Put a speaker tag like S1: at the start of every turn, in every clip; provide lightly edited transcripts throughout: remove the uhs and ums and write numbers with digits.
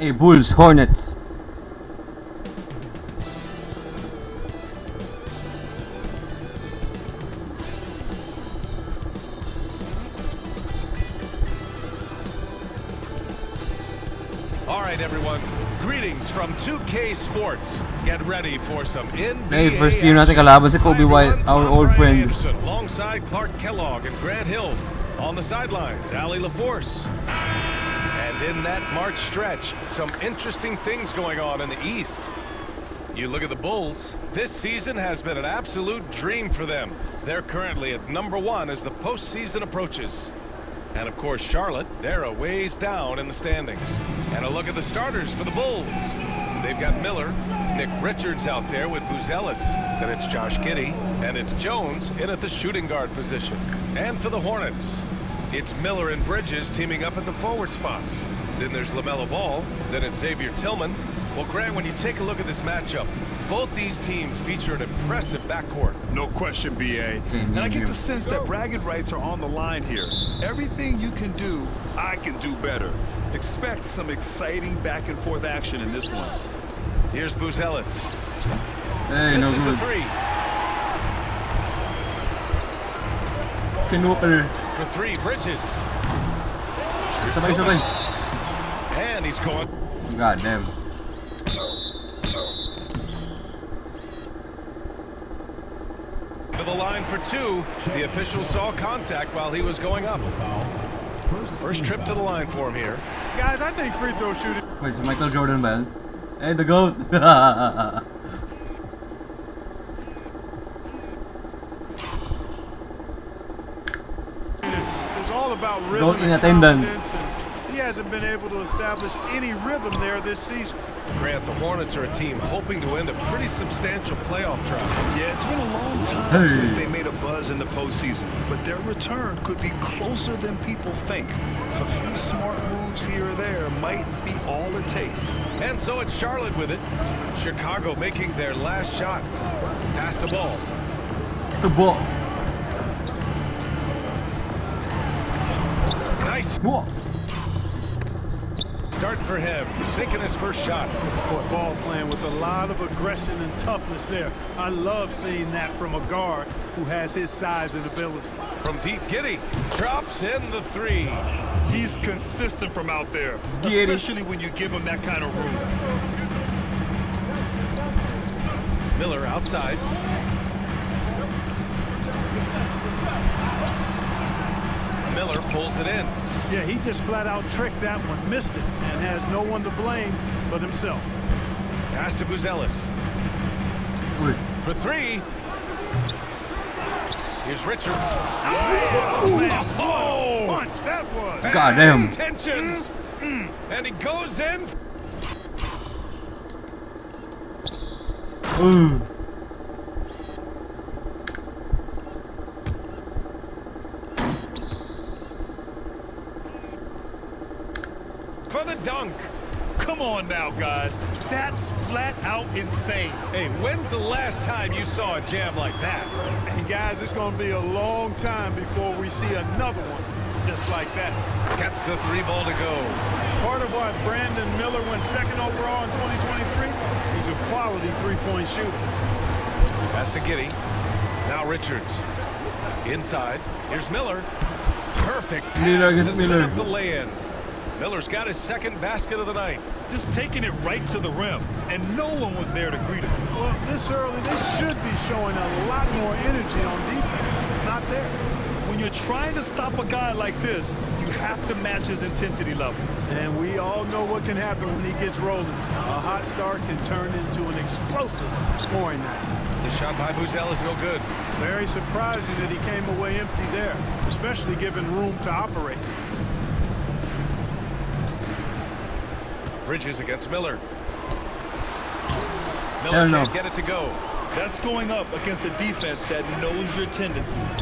S1: Hey, Bulls, Hornets.
S2: All right, everyone. Greetings from 2K Sports. Get ready for some NBA.
S1: Hey, first game natin kalaban si Kobe White, our old friend.
S2: Anderson, alongside Clark Kellogg and Grant Hill. On the sidelines, Allie LaForce. And in that March stretch, some interesting things going on in the East. You look at the Bulls. This season has been an absolute dream for them. They're currently at #1 as the postseason approaches. And of course, Charlotte, they're a ways down in the standings. And a look at the starters for the Bulls. They've got Miller, Nick Richards out there with Buzelis. Then it's Josh Giddey, and it's Jones in at the shooting guard position. And for the Hornets, it's Miller and Bridges teaming up at the forward spots. Then there's LaMelo Ball. Then it's Xavier Tillman. Well, Grant, when you take a look at this matchup, both these teams feature an impressive backcourt.
S3: No question, BA. And I get the sense that bragging rights are on the line here. Everything you can do, I can do better. Expect some exciting back-and-forth action in this one.
S2: Here's Buzelis.
S1: Hey,
S2: This
S1: no
S2: is the
S1: good.
S2: three.
S1: Kinooper.
S2: For three, Bridges. Here's
S1: Sabay,
S2: Tillman.
S1: sabay.
S2: And he's going.
S1: God damn.
S2: To the line for two. The official saw contact while he was going up. First trip to the line for him here.
S4: Guys, I think free throw shooting.
S1: Wait, si Michael Jordan ba yan? Hey, the GOAT.
S4: It's all about rhythm
S1: GOAT in
S4: and
S1: attendance.
S4: confidence, and he hasn't been able to establish any rhythm there this season.
S2: Grant, the Hornets are a team hoping to end a pretty substantial playoff drive.
S3: Yeah, it's been a long time
S1: Hey.
S3: since they made a buzz in the postseason, but their return could be closer than people think. A few smart moves here or there might be all it takes.
S2: And so it's Charlotte with it. Chicago making their last shot. Pass the ball.
S1: The ball.
S2: Nice
S1: Whoa.
S2: start for him. Sinking his first shot.
S4: Boy, ball playing with a lot of aggression and toughness there. I love seeing that from a guard who has his size and ability.
S2: From deep, Giddey drops in the three.
S3: He's consistent from out there,
S1: Get it.
S3: especially when you give him that kind of room.
S2: Miller outside. Miller pulls it in.
S4: Yeah, he just flat out tricked that one, missed it, and has no one to blame but himself.
S2: Pass to Buzelis.
S1: Uy.
S2: For three. Here's Richards.
S4: Oh, man,
S2: Oh!
S4: punch that was.
S1: God damn.
S2: Intentions. And he goes in.
S1: Ooh.
S2: For the dunk.
S3: Come on now, guys. That's flat out insane.
S2: Hey, when's the last time you saw a jam like that?
S4: And guys, it's going to be a long time before we see another one just like that.
S2: Gets the three ball to go.
S4: Part of why Brandon Miller went second overall in 2023, he's a quality three-point shooter.
S2: Pass to Giddey. Now Richards. Inside. Here's Miller. Perfect
S1: Miller
S2: pass to
S1: against
S2: set
S1: Miller.
S2: up the lay-in. Miller's got his second basket of the night.
S3: Just taking it right to the rim, and no one was there to greet him.
S4: Well, this early, they should be showing a lot more energy on defense. It's not there.
S3: When you're trying to stop a guy like this, you have to match his intensity level.
S4: And we all know what can happen when he gets rolling. A hot start can turn into an explosive scoring night.
S2: The shot by Buzelis no good.
S4: Very surprising that he came away empty there, especially given room to operate.
S2: Bridges against Miller.
S1: Hell
S2: Miller
S1: no.
S2: can't get it to go.
S3: That's going up against a defense that knows your tendencies.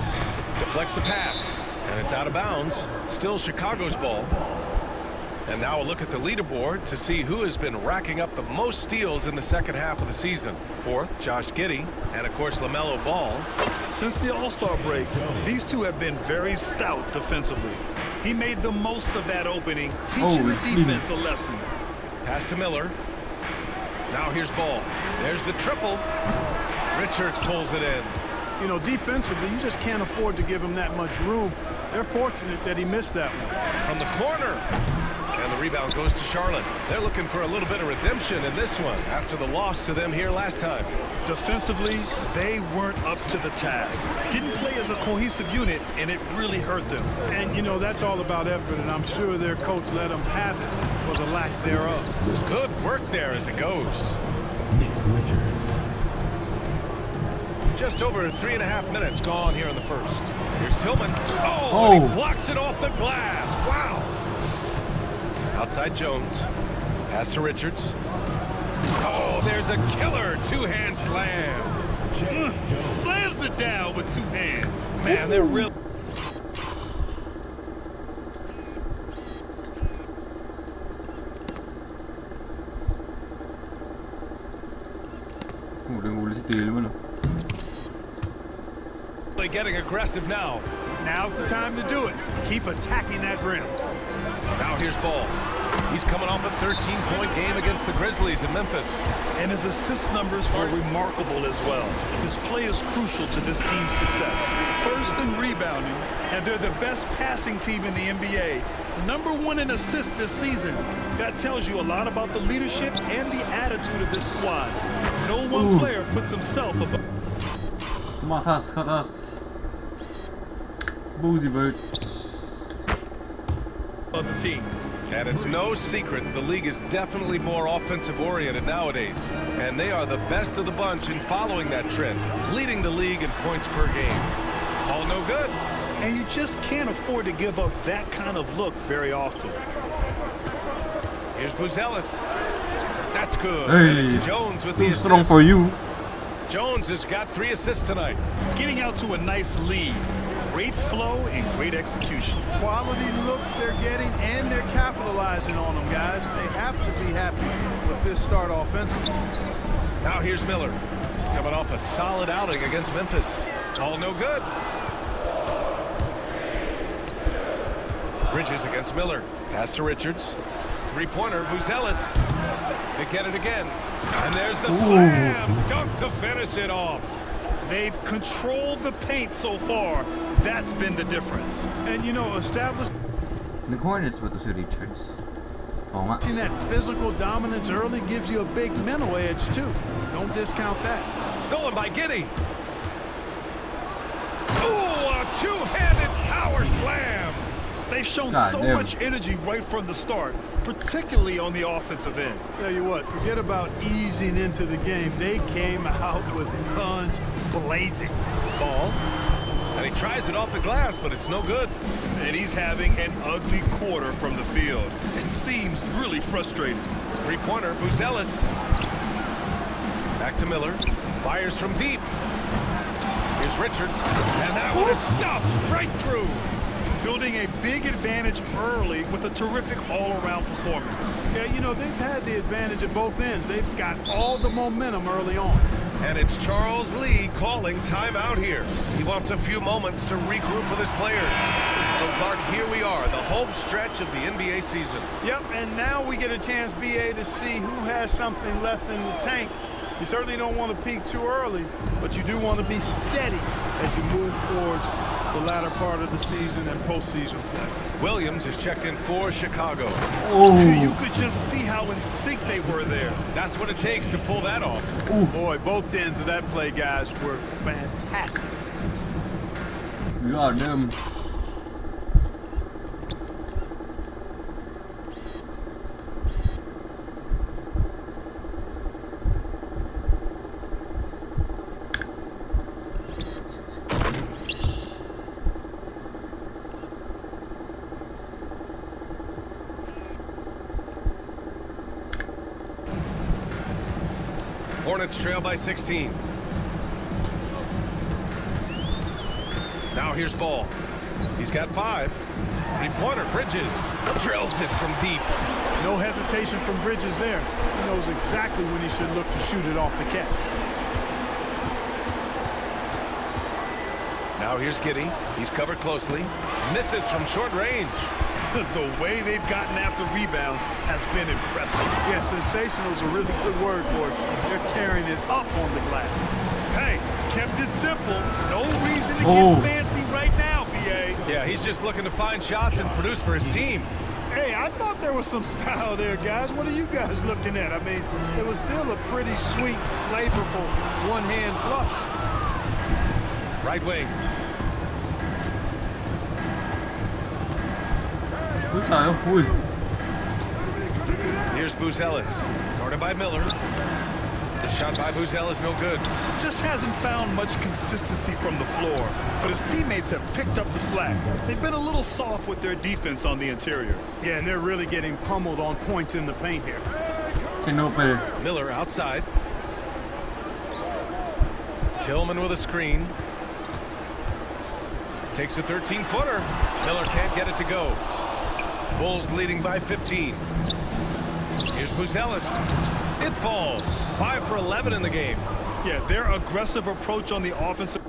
S2: Deflects the pass. And it's out of bounds. Still Chicago's ball. And now a look at the leaderboard to see who has been racking up the most steals in the second half of the season. Fourth, Josh Giddey. And of course, LaMelo Ball.
S3: Since the All-Star break, these two have been very stout defensively. He made the most of that opening, teaching the
S1: it's leading.
S3: defense a lesson.
S2: Pass to Miller. Now here's Ball. There's the triple. Richards pulls it in.
S4: You know, defensively, you just can't afford to give him that much room. They're fortunate that he missed that one.
S2: From the corner. And the rebound goes to Charlotte. They're looking for a little bit of redemption in this one after the loss to them here last time.
S3: Defensively, they weren't up to the task. Didn't play as a cohesive unit, and it really hurt them.
S4: And, you know, that's all about effort, and I'm sure their coach let them have it for the lack thereof.
S2: Good work there as it goes. Just over 3.5 minutes gone here in the first. Here's Tillman. Oh, and he blocks it off the glass. Wow. Outside Jones. Pass to Richards. Oh, there's a killer two-hand slam.
S3: Slams it down with two hands.
S2: Man, they're real. Getting aggressive now.
S4: Now's the time to do it. Keep attacking that rim.
S2: Now here's Ball. He's coming off a 13-point game against the Grizzlies in Memphis.
S3: And his assist numbers were remarkable as well. His play is crucial to this team's success. First in rebounding, and they're the best passing team in the NBA. #1 in assists this season. That tells you a lot about the leadership and the attitude of this squad. No one player puts himself above.
S1: Matas. Boozy bird.
S2: Of the team. And it's no secret the league is definitely more offensive-oriented nowadays. And they are the best of the bunch in following that trend, leading the league in points per game. All no good.
S3: And you just can't afford to give up that kind of look very often.
S2: Here's Buzelis. That's good.
S1: Hey,
S2: Jones with the
S1: too
S2: assist.
S1: strong for you.
S2: Jones has got 3 assists tonight.
S3: Getting out to a nice lead. Great flow and great execution.
S4: Quality looks they're getting, and they're capitalizing on them, guys. They have to be happy with this start offensively.
S2: Now here's Miller. Coming off a solid outing against Memphis. All no good. Bridges against Miller. Pass to Richards. Three-pointer, Buzelis. They get it again. And there's the slam. Dunk to finish it off.
S3: They've controlled the paint so far. That's been the difference.
S4: And, you know, establishing
S1: The Hornets betul si Richards. Oo nga.
S4: that physical dominance early gives you a big mental edge, too. Don't discount that.
S2: Stolen by Giddey. Ooh, a two-handed power slam.
S3: They've shown
S1: God
S3: so
S1: damn.
S3: much energy right from the start, particularly on the offensive end.
S4: Tell you what, forget about easing into the game. They came out with guns blazing.
S2: Ball. And he tries it off the glass, but it's no good.
S3: And he's having an ugly quarter from the field. It seems really frustrating.
S2: Three-pointer, Buzelis. Back to Miller. Fires from deep. Here's Richards. And that one is stuffed right through.
S3: Building a big advantage early with a terrific all-around performance.
S4: Yeah, you know, they've had the advantage at both ends. They've got all the momentum early on.
S2: And it's Charles Lee calling timeout here. He wants a few moments to regroup with his players. So, Clark, here we are, the home stretch of the NBA season.
S4: Yep, and now we get a chance, BA, to see who has something left in the tank. You certainly don't want to peak too early, but you do want to be steady as you move towards the latter part of the season and postseason play.
S2: Williams is checked in for Chicago.
S3: You could just see how in sync they were there.
S2: That's what it takes to pull that off.
S4: Boy, both ends of that play, guys, were fantastic.
S1: God damn.
S2: Hornets trail by 16. Now here's Ball. He's got 5. Three-pointer, Bridges. Drills it from deep.
S4: No hesitation from Bridges there. He knows exactly when he should look to shoot it off the catch.
S2: Now here's Giddey. He's covered closely. Misses from short range.
S3: The way they've gotten after rebounds has been impressive.
S4: Yeah, sensational is a really good word for it. They're tearing it up on the glass.
S3: Hey, kept it simple. No reason to get fancy right now, BA.
S2: Yeah, he's just looking to find shots and produce for his team.
S4: Hey, I thought there was some style there, guys. What are you guys looking at? I mean, it was still a pretty sweet, flavorful one-hand flush.
S2: Right wing.
S1: Ui.
S2: Here's Buzelis, guarded by Miller. The shot by Buzelis, no good.
S3: Just hasn't found much consistency from the floor, but his teammates have picked up the slack. They've been a little soft with their defense on the interior.
S4: Yeah, and they're really getting pummeled on points in the paint here.
S2: Miller outside. Tillman with a screen. Takes a 13-footer. Miller can't get it to go. Bulls leading by 15. Here's Buzelis. It falls. 5 for 11 in the game.
S3: Yeah, their aggressive approach on the offensive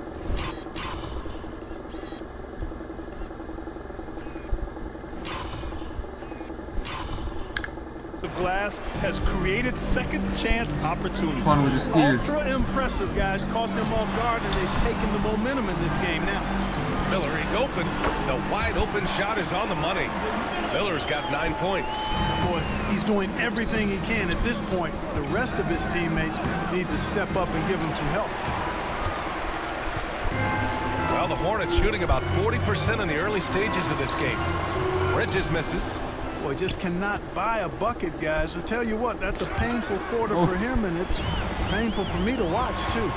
S3: glass has created second chance opportunities.
S4: Ultra impressive, guys. Caught them off guard, and they've taken the momentum in this game now.
S2: Miller, he's open. The wide open shot is on the money. Miller's got 9 points.
S4: Boy, he's doing everything he can at this point. The rest of his teammates need to step up and give him some help.
S2: Well, the Hornets shooting about 40% in the early stages of this game. Bridges misses.
S4: Boy, just cannot buy a bucket, guys. I'll tell you what, that's a painful quarter for him, and it's painful for me to watch, too.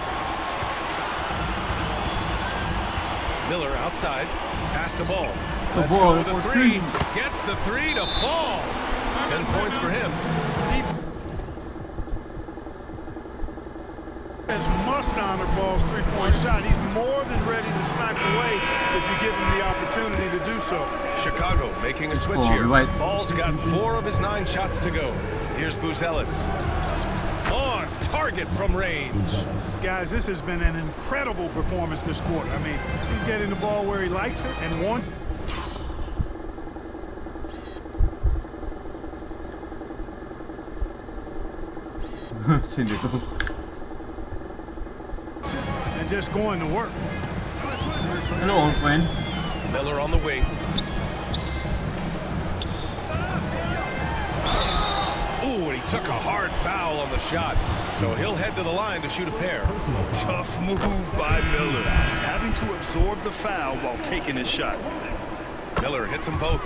S2: Miller outside, past the ball. Let's go with a three. Gets the three to fall. 10 points for him.
S4: Defense must honor Ball's three-point shot. He's more than ready to snipe away if you give him the opportunity to do so.
S2: Chicago making a switch here. Ball's got 4 of his 9 shots to go. Here's Buzelis. On target from range.
S4: Guys, this has been an incredible performance this quarter. I mean, he's getting the ball where he likes it and wants. And just going to work.
S1: Hello, old friend.
S2: Miller on the wing. Ooh, and he took a hard foul on the shot. So he'll head to the line to shoot a pair.
S3: Tough move by Miller, having to absorb the foul while taking his shot.
S2: Miller hits them both.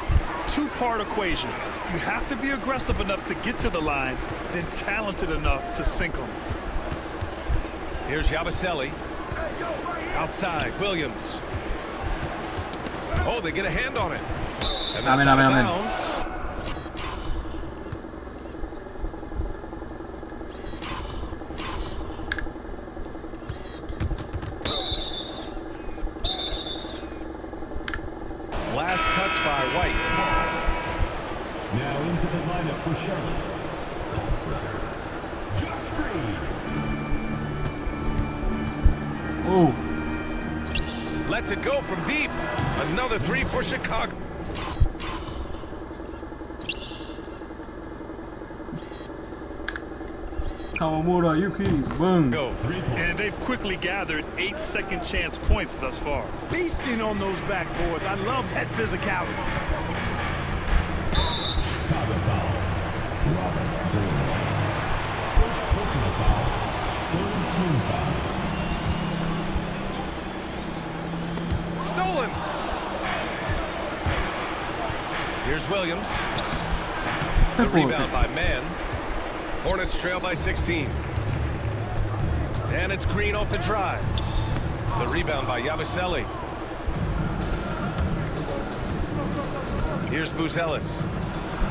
S3: Two-part equation. You have to be aggressive enough to get to the line, then talented enough to sink them.
S2: Here's Yabusele. Outside, Williams. Oh, they get a hand on it. And that's out of bounds. Last touch by White.
S5: Now into the lineup for Charlotte. Josh Green.
S1: Oh.
S2: Lets it go from deep. Another 3 for Chicago.
S1: Kawamura, Yuki, boom.
S2: Go.
S3: And they've quickly gathered 8 second chance points thus far.
S4: Feasting on those backboards. I love that physicality.
S5: Chicago foul. Robert Durant. First personal foul. Third team foul.
S2: Stolen. Here's Williams. The rebound by Mann. Hornets trail by 16. And it's Green off the drive. The rebound by Yabusele. Here's Buzelis.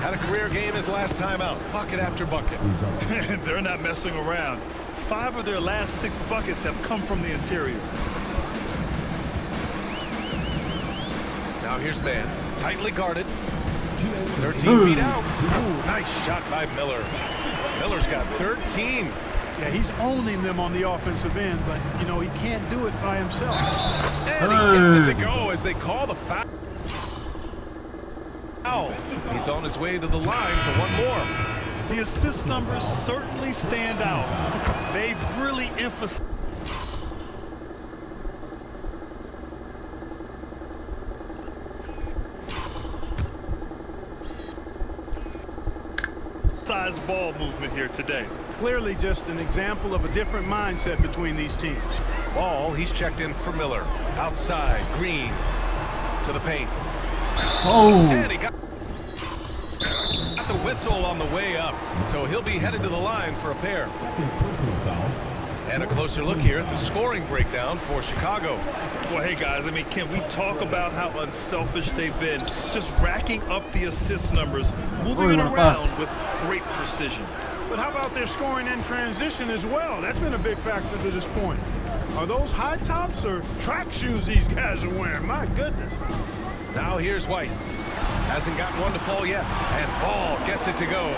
S2: Had a career game his last time out. Bucket after bucket.
S3: They're not messing around. 5 of their last 6 buckets have come from the interior.
S2: Now here's Mann. Tightly guarded. 13 feet out. Ooh, nice shot by Miller. Miller's got 13.
S4: Yeah, he's owning them on the offensive end, but, you know, he can't do it by himself.
S2: And he gets it to go as they call the foul. foul. He's on his way to the line for one more.
S3: The assist numbers certainly stand out. They've really emphasized ball movement here today.
S4: Clearly just an example of a different mindset between these teams.
S2: Ball, he's checked in for Miller. Outside, Green to the paint.
S1: Oh!
S2: And he got the whistle on the way up, so he'll be headed to the line for a pair.
S5: Second personal foul.
S2: And a closer look here at the scoring breakdown for Chicago.
S3: Well, hey, guys, I mean, can we talk about how unselfish they've been? Just racking up the assist numbers, moving it around with great precision.
S4: But how about their scoring in transition as well? That's been a big factor to this point. Are those high tops or track shoes these guys are wearing? My goodness.
S2: Now here's White. Hasn't gotten one to fall yet. And Ball gets it to go.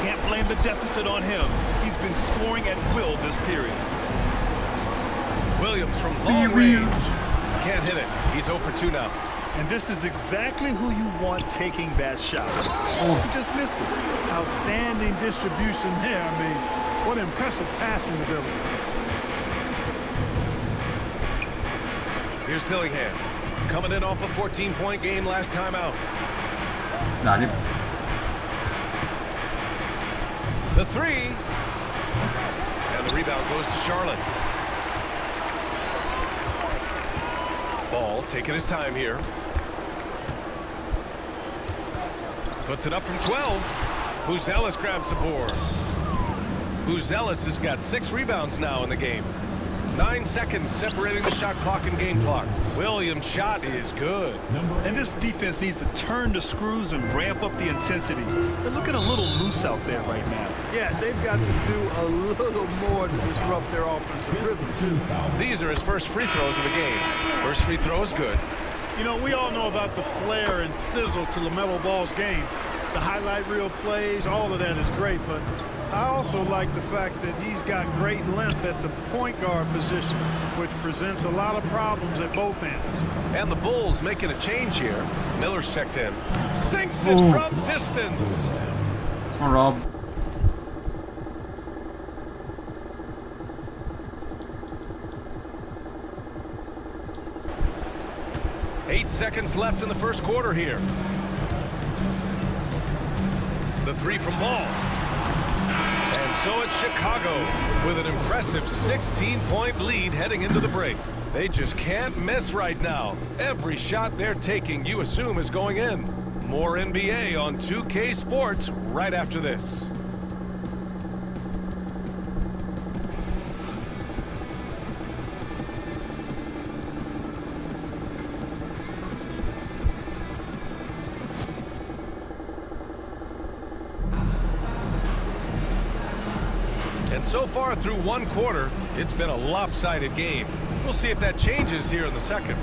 S3: Can't blame the deficit on him. He's been scoring at will this period.
S2: Williams from long range. Can't hit it. He's 0 for 2 now.
S3: And this is exactly who you want taking that shot. Oh, he just missed it.
S4: Outstanding distribution there. I mean, what impressive passing ability.
S2: Here's Dillingham. Coming in off a 14-point game last time out.
S1: Got him.
S2: The three. And the rebound goes to Charlotte. Ball taking his time here. Puts it up from 12. Buzelis grabs the board. Buzelis has got 6 rebounds now in the game. 9 seconds separating the shot clock and game clock. Williams' shot is good.
S3: And this defense needs to turn the screws and ramp up the intensity. They're looking a little loose out there right now.
S4: Yeah, they've got to do a little more to disrupt their offensive rhythm.
S2: These are his first free throws of the game. First free throw is good.
S4: You know, we all know about the flair and sizzle to LaMelo Ball's game. The highlight reel plays, all of that is great, but I also like the fact that he's got great length at the point guard position, which presents a lot of problems at both ends.
S2: And the Bulls making a change here. Miller's checked in. Sinks it from distance.
S1: Come on, Rob.
S2: Eight seconds left in the first quarter here. The three from Ball. And so it's Chicago with an impressive 16-point lead heading into the break. They just can't miss right now. Every shot they're taking, you assume, is going in. More NBA on 2K Sports right after this. And so far through one quarter, it's been a lopsided game. We'll see if that changes here in the second.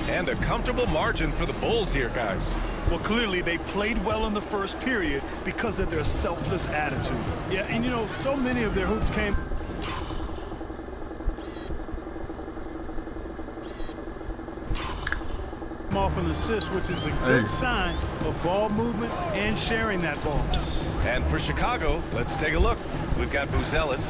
S2: And a comfortable margin for the Bulls here, guys.
S3: Well, clearly they played well in the first period because of their selfless attitude.
S4: Yeah, and you know, so many of their hoops came off an assist, which is a good sign of ball movement and sharing that ball.
S2: And for Chicago, let's take a look. We've got Buzelis,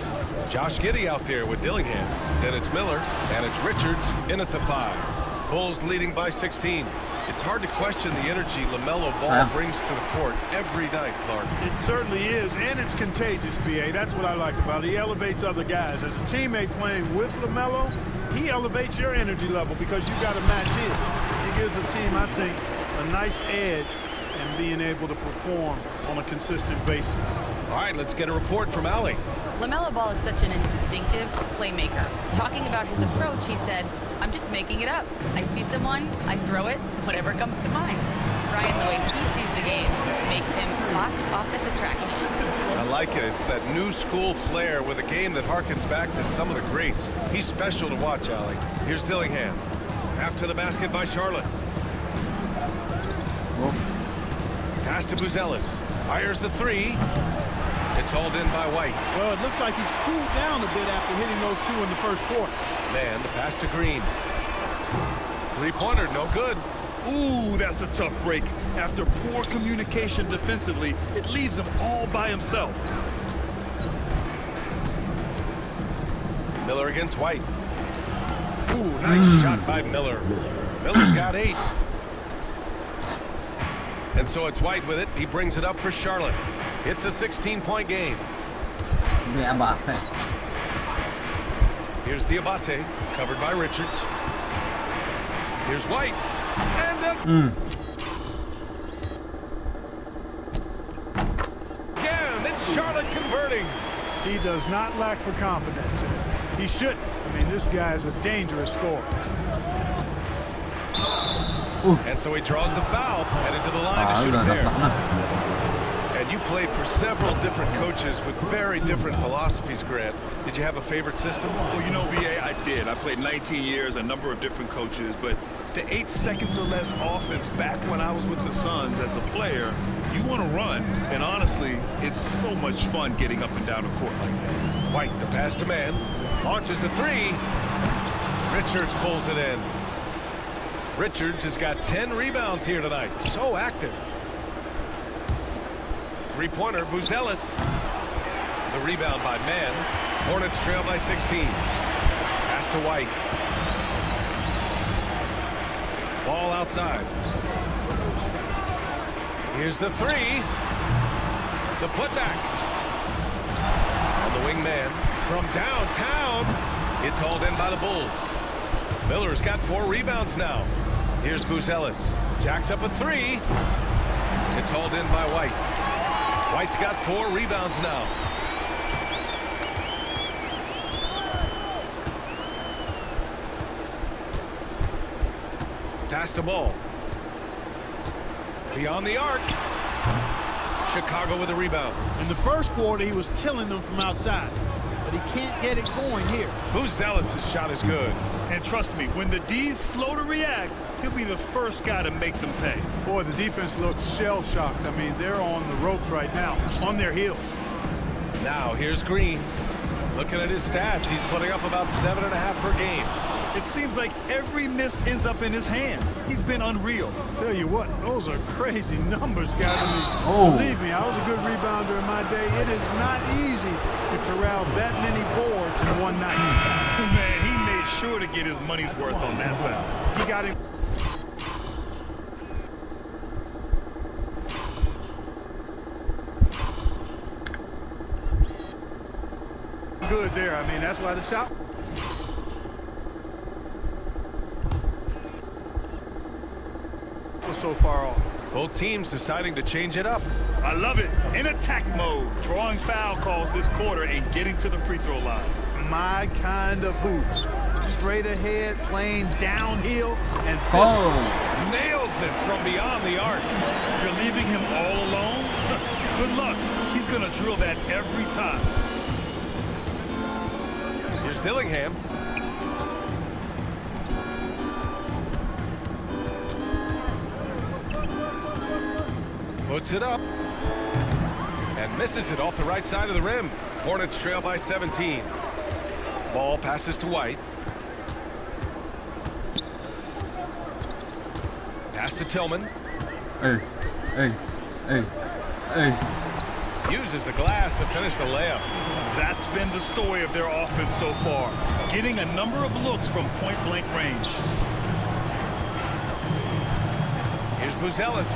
S2: Josh Giddey out there with Dillingham. Then it's Miller, and it's Richards in at the 5. Bulls leading by 16. It's hard to question the energy LaMelo Ball brings to the court every night, Clark.
S4: It certainly is, and it's contagious, B.A. That's what I like about it. He elevates other guys. As a teammate playing with LaMelo, he elevates your energy level because you've got to match his. He gives the team, I think, a nice edge in being able to perform on a consistent basis.
S2: All right, let's get a report from Allie.
S6: LaMelo Ball is such an instinctive playmaker. Talking about his approach, he said, "I'm just making it up. I see someone, I throw it, whatever comes to mind." Ryan, the way he sees the game makes him box office attraction.
S2: I like it. It's that new school flair with a game that harkens back to some of the greats. He's special to watch, Allie. Here's Dillingham. Half to the basket by Charlotte. Pass to Buzelis. Fires the 3. It's hauled in by White.
S4: Well, it looks like he's cooled down a bit after hitting those 2 in the first quarter.
S2: Man, the pass to Green. Three-pointer, no good.
S3: Ooh, that's a tough break. After poor communication defensively, it leaves him all by himself.
S2: Miller against White. Ooh, nice shot by Miller. Miller's got 8. And so it's White with it. He brings it up for Charlotte. It's a 16-point game.
S1: Diabate.
S2: Here's Diabate, covered by Richards. Here's White. And again, it's Charlotte converting.
S4: He does not lack for confidence. He shouldn't. I mean, this guy is a dangerous scorer.
S2: And so he draws the foul, headed to the line to shoot a pair. And you played for several different coaches with very different philosophies, Grant. Did you have a favorite system?
S3: Well, you know, BA, I did. I played 19 years, a number of different coaches, but the 8 seconds or less offense back when I was with the Suns as a player, you want to run. And honestly, it's so much fun getting up and down the court like that.
S2: White, the pass to man, launches a 3. Richards pulls it in. Richards has got 10 rebounds here tonight. So active. Three-pointer, Buzelis. The rebound by Mann. Hornets trail by 16. Pass to White. Ball outside. Here's the 3. The putback. On the wing man. From downtown. It's hauled in by the Bulls. Miller's got 4 rebounds now. Here's Buzelis. Jacks up a 3. It's hauled in by White. White's got 4 rebounds now. Pass the ball. Beyond the arc. Chicago with a rebound.
S4: In the first quarter, he was killing them from outside. But he can't get it going here.
S2: Buzelis' shot is good.
S3: And trust me, when the D's slow to react, he'll be the first guy to make them pay.
S4: Boy, the defense looks shell-shocked. I mean, they're on the ropes right now, on their heels.
S2: Now, here's Green. Looking at his stats, he's putting up about 7.5 per game.
S3: It seems like every miss ends up in his hands. He's been unreal.
S4: Tell you what, those are crazy numbers, guys. I mean, believe me, I was a good rebounder in my day. It is not easy to corral that many boards in one night.
S3: Man, he made sure to get his money's worth on that foul.
S4: He got him. Good there. I mean, that's why the shot was so far off.
S2: Both teams deciding to change it up.
S3: I love it. In attack mode, drawing foul calls this quarter and getting to the free throw line.
S4: My kind of hoops. Straight ahead, playing downhill, and
S2: Nails it from beyond the arc.
S3: You're leaving him all alone? Good luck. He's going to drill that every time.
S2: Here's Dillingham. Puts it up. And misses it off the right side of the rim. Hornets trail by 17. Ball passes to White. Pass to Tillman. Uses the glass to finish the layup.
S3: That's been the story of their offense so far. Getting a number of looks from point-blank range.
S2: Here's Buzelis.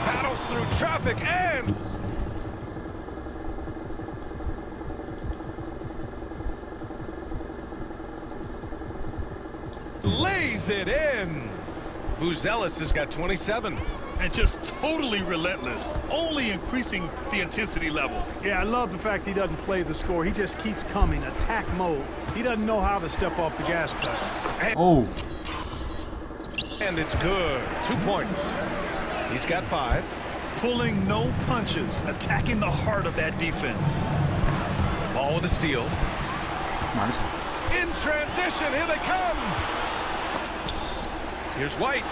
S2: Paddles through traffic and... lays it in. Buzelis has got 27.
S3: And just totally relentless, only increasing the intensity level.
S4: Yeah, I love the fact he doesn't play the score. He just keeps coming, attack mode. He doesn't know how to step off the gas pedal.
S2: And it's good. 2 points. He's got 5.
S3: Pulling no punches, attacking the heart of that defense.
S2: Ball with a steal.
S1: Nice.
S2: In transition, here they come. Here's White.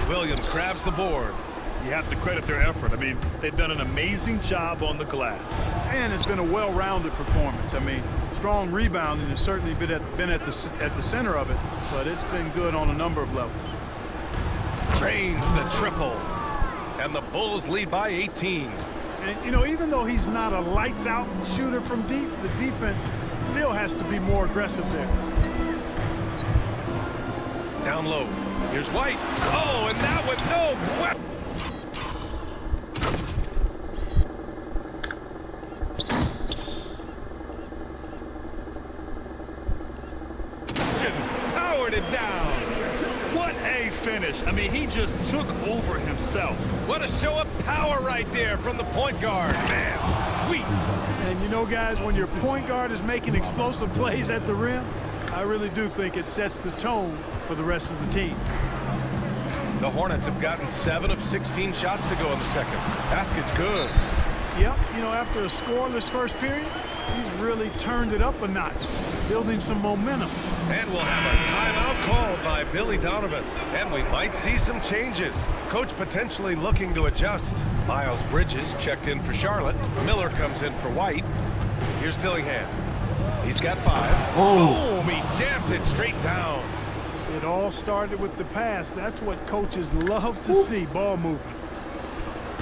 S2: Williams grabs the board.
S3: You have to credit their effort. I mean, they've done an amazing job on the glass.
S4: And it's been a well-rounded performance. I mean, strong rebounding has certainly been at the center of it, but it's been good on a number of levels.
S2: drains the triple. And the Bulls lead by 18.
S4: And, you know, even though he's not a lights-out shooter from deep, the defense still has to be more aggressive there.
S2: Down low. Here's White. Oh, and that one, no. Powered it down.
S3: What a finish. I mean, he just took over himself.
S2: What a show of power right there from the point guard. Man, sweet.
S4: And you know, guys, when your point guard is making explosive plays at the rim, I really do think it sets the tone for the rest of the team.
S2: The Hornets have gotten 7 of 16 shots to go in the second. Basket's good.
S4: Yep, you know, after a scoreless first period, he's really turned it up a notch, building some momentum.
S2: And we'll have a timeout called by Billy Donovan. And we might see some changes. Coach potentially looking to adjust. Miles Bridges checked in for Charlotte. Miller comes in for White. Here's Dillingham. He's got 5.
S1: Oh.
S2: Boom, he jams it straight down.
S4: It all started with the pass. That's what coaches love to see, ball movement.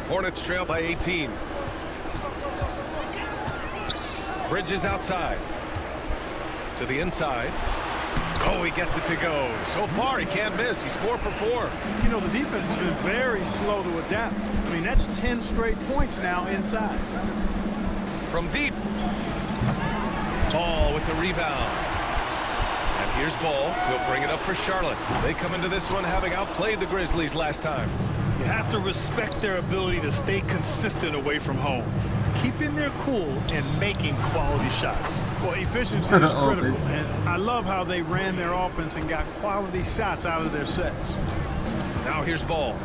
S2: Hornets trail by 18. Bridges outside. To the inside. Oh, he gets it to go. So far, he can't miss. He's 4 for 4.
S4: You know, the defense has been very slow to adapt. I mean, that's 10 straight points now inside.
S2: From deep. Ball with the rebound. And here's Ball. He'll bring it up for Charlotte. They come into this one having outplayed the Grizzlies last time.
S3: You have to respect their ability to stay consistent away from home, keeping their cool and making quality shots.
S4: Well, efficiency is critical, and I love how they ran their offense and got quality shots out of their sets.
S2: Now here's Ball.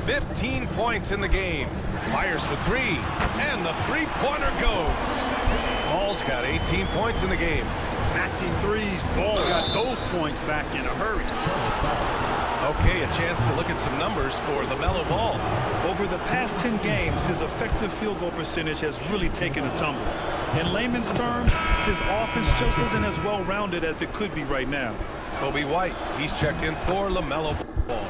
S2: 15 points in the game. Fires for 3, and the three-pointer goes. Ball's got 18 points in the game.
S4: Matching threes, Ball got those points back in a hurry.
S2: Okay, a chance to look at some numbers for LaMelo Ball.
S3: Over the past 10 games, his effective field goal percentage has really taken a tumble. In layman's terms, his offense just isn't as well-rounded as it could be right now.
S2: Kobe White, he's checked in for LaMelo Ball.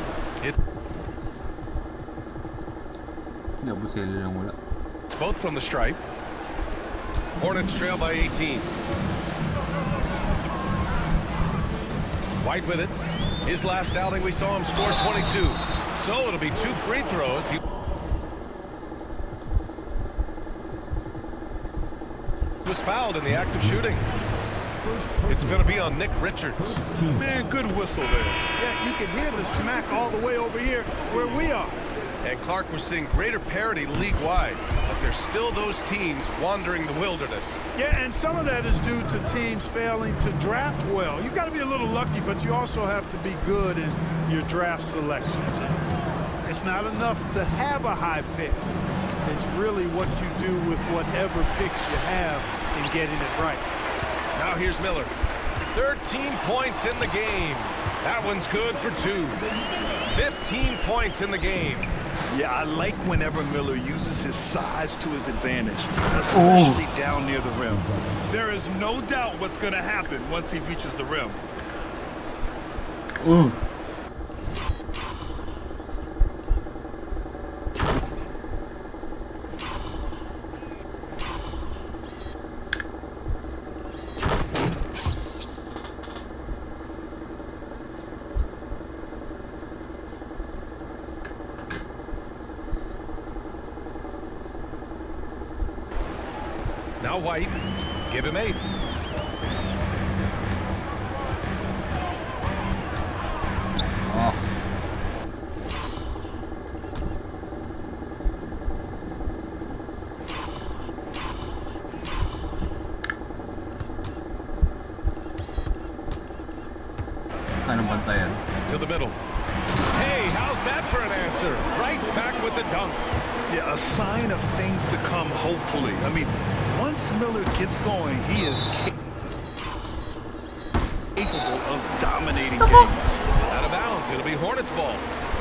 S2: It's both from the stripe. Hornets trail by 18. White with it. His last outing, we saw him score 22. So it'll be 2 free throws. He was fouled in the act of shooting. It's going to be on Nick Richards.
S3: Man, good whistle there.
S4: Yeah, you can hear the smack all the way over here where we are.
S2: And Clark, we're seeing greater parity league-wide, but there's still those teams wandering the wilderness.
S4: Yeah, and some of that is due to teams failing to draft well. You've got to be a little lucky, but you also have to be good in your draft selections. It's not enough to have a high pick. It's really what you do with whatever picks you have in getting it right.
S2: Now here's Miller. 13 points in the game. That one's good for 2. 15 points in the game.
S3: Yeah, I like whenever Miller uses his size to his advantage, especially down near the rim. There is no doubt what's going to happen once he reaches the rim.
S1: Ooh.
S2: Now White, give him 8. To the middle. Hey, how's that for an answer? Right back with the dunk.
S3: Yeah, a sign of things to come, hopefully. I mean, once Miller gets going, he is capable of dominating games.
S2: Out of bounds, it'll be Hornets ball.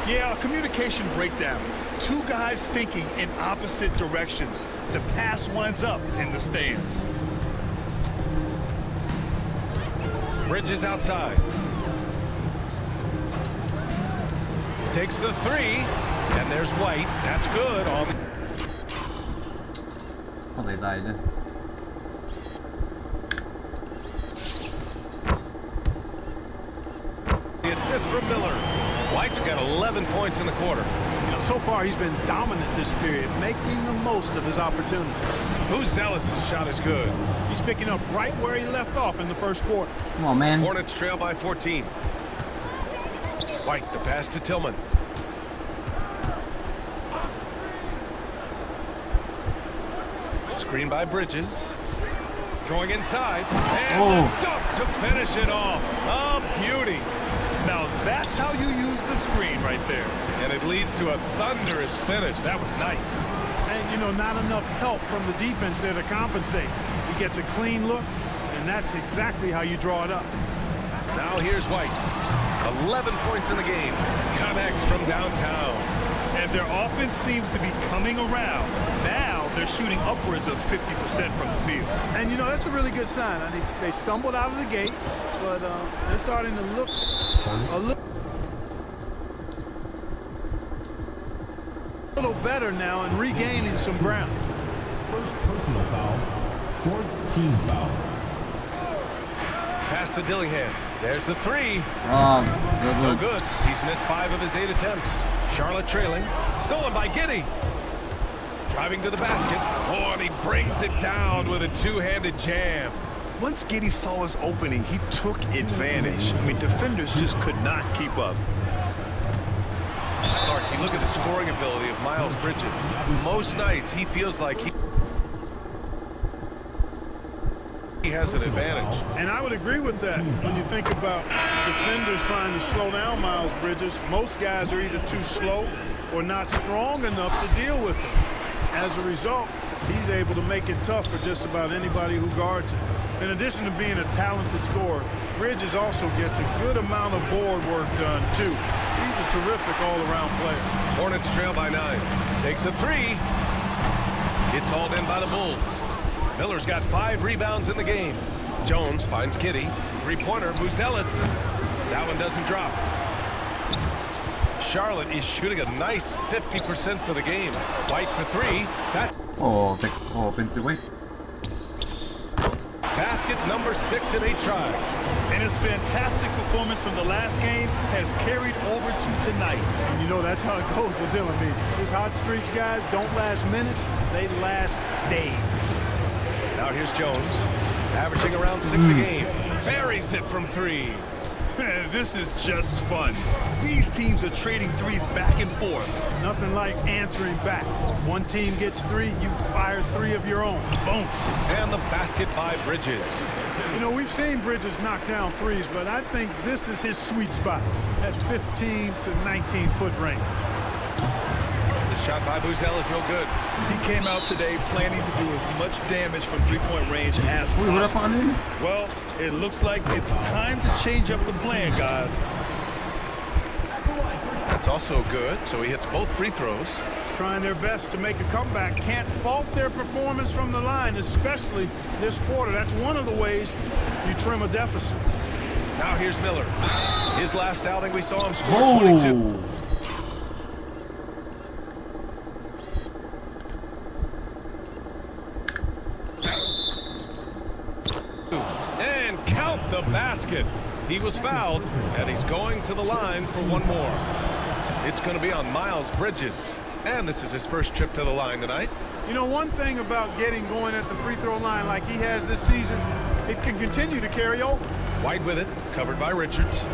S3: Yeah, a communication breakdown. 2 guys thinking in opposite directions. The pass winds up in the stands. Bridges outside.
S2: takes the three, and there's White. That's good on
S1: they died.
S2: the assist from Miller. White's got 11 points in the quarter.
S4: You know, so far he's been dominant this period, making the most of his opportunities.
S2: Zealous' shot is good.
S4: He's picking up right where he left off in the first quarter.
S1: Come on, man.
S2: Hornets trail by 14. White, the pass to Tillman. Screen by Bridges. Going inside. And the dunk to finish it off. A beauty.
S3: Now that's how you use the screen right there.
S2: And it leads to a thunderous finish. That was nice.
S4: And, you know, not enough help from the defense there to compensate. He gets a clean look, and that's exactly how you draw it up.
S2: Now here's White. 11 points in the game. Connects from downtown.
S3: And their offense seems to be coming around. Now they're shooting upwards of 50% from the field.
S4: And, you know, that's a really good sign. I mean, they stumbled out of the gate, but they're starting to look a little better now and regaining some ground.
S5: First personal foul. Fourth team foul.
S2: Pass to Dillingham. There's the three.
S1: Good.
S2: No good. He's missed 5 of his 8 attempts. Charlotte trailing. Stolen by Giddey. Driving to the basket. Oh, and he brings it down with a two-handed jam.
S3: Once Giddey saw his opening, he took advantage. I mean, defenders just could not keep up.
S2: Clark, you look at the scoring ability of Miles Bridges. Most nights, he feels like he has an advantage.
S4: And I would agree with that. When you think about defenders trying to slow down Miles Bridges, most guys are either too slow or not strong enough to deal with him. As a result, he's able to make it tough for just about anybody who guards him. In addition to being a talented scorer, Bridges also gets a good amount of board work done, too. He's a terrific all-around player.
S2: Hornets trail by 9. Takes a three. It's hauled in by the Bulls. Miller's got 5 rebounds in the game. Jones finds Giddey. Three-pointer, Zealous. That one doesn't drop. Charlotte is shooting a nice 50% for the game. White for 3. That
S1: opens the way.
S2: basket number 6 in 8 tries.
S3: And his fantastic performance from the last game has carried over to tonight.
S4: And you know that's how it goes with him. I mean, his hot streaks, guys, don't last minutes. They last days.
S2: Now here's Jones, averaging around 6 a game. Buries it from 3.
S3: This is just fun. These teams are trading threes back and forth.
S4: Nothing like answering back. One team gets 3, you fire 3 of your own. Boom.
S2: And the basket by Bridges.
S4: You know, we've seen Bridges knock down threes, but I think this is his sweet spot at 15 to 19-foot range.
S2: The shot by Buzel is no good.
S3: He came out today planning to do as much damage from three-point range as possible.
S1: What up on him?
S3: Well, it looks like it's time to change up the plan, guys.
S2: That's also good, so he hits both free throws.
S4: Trying their best to make a comeback. Can't fault their performance from the line, especially this quarter. That's one of the ways you trim a deficit.
S2: Now here's Miller. His last outing, we saw him score 22. And count the basket. He was fouled, and he's going to the line for one more. It's going to be on Miles Bridges. And this is his first trip to the line tonight.
S4: You know, one thing about getting going at the free throw line like he has this season, it can continue to carry over.
S2: White with it, covered by Richards.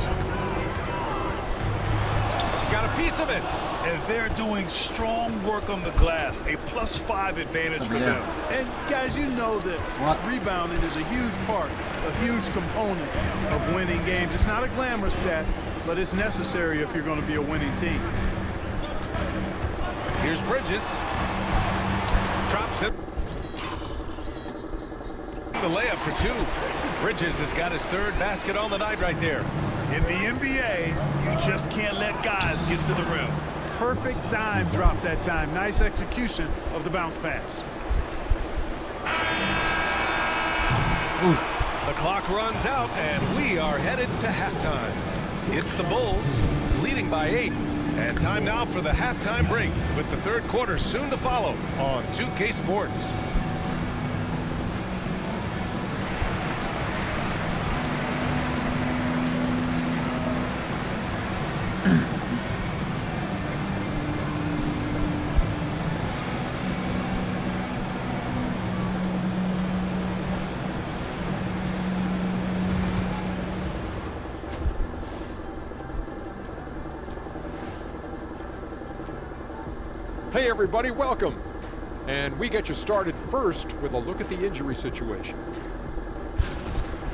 S2: Got a piece of it.
S3: And they're doing strong work on the glass. A +5 advantage for them.
S4: And guys, you know that rebounding is a huge part, a huge component of winning games. It's not a glamorous stat, but it's necessary if you're going to be a winning team.
S2: Here's Bridges. Drops it. The layup for 2. Bridges has got his 3rd basket on the night right there.
S3: In the NBA, you just can't let guys get to the rim.
S4: Perfect dime drop that time. Nice execution of the bounce pass.
S2: The clock runs out, and we are headed to halftime. It's the Bulls leading by 8. And time now for the halftime break, with the third quarter soon to follow on 2K Sports.
S7: Hey everybody, welcome. And we get you started first with a look at the injury situation.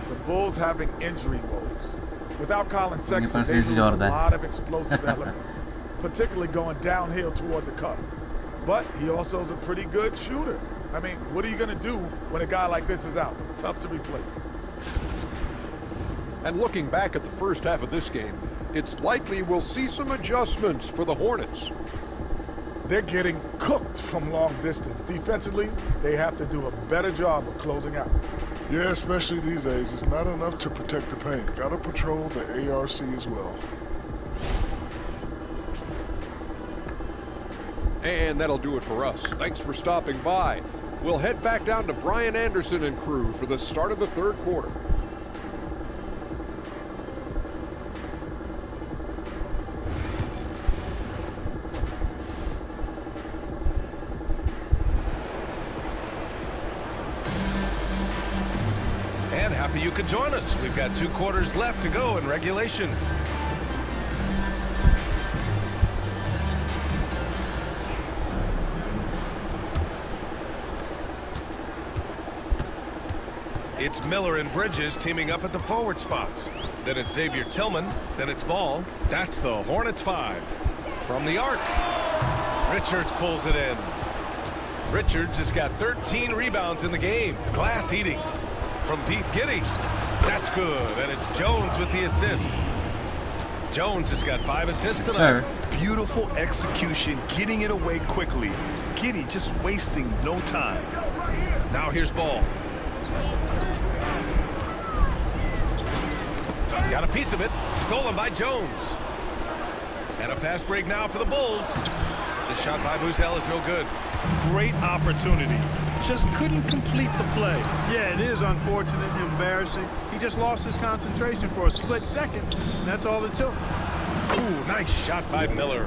S8: The Bulls having injury woes. Without Colin Sexton, they
S1: Francis
S8: lose a
S1: Jordan.
S8: lot of explosive elements, particularly going downhill toward the cup. But he also is a pretty good shooter. I mean, what are you going to do when a guy like this is out? Tough to replace.
S7: And looking back at the first half of this game, it's likely we'll see some adjustments for the Hornets.
S8: They're getting cooked from long distance. Defensively, they have to do a better job of closing out.
S9: Yeah, especially these days. It's not enough to protect the paint. Gotta patrol the ARC as well.
S7: And that'll do it for us. Thanks for stopping by. We'll head back down to Brian Anderson and crew for the start of the third quarter.
S2: And happy you could join us. We've got 2 quarters left to go in regulation. It's Miller and Bridges teaming up at the forward spots. Then it's Xavier Tillman. Then it's Ball. That's the Hornets 5. From the arc, Richards pulls it in. Richards has got 13 rebounds in the game. Glass eating. From Pete Giddey. That's good. And it's Jones with the assist. Jones has got 5 assists tonight.
S1: Sure.
S3: Beautiful execution, getting it away quickly. Giddey just wasting no time.
S2: Now here's Ball. Got a piece of it. Stolen by Jones. And a fast break now for the Bulls. The shot by Buzel is no good.
S3: Great opportunity. Just couldn't complete the play.
S4: Yeah, it is unfortunate and embarrassing. He just lost his concentration for a split second, and that's all it took.
S2: Ooh, nice shot by Miller.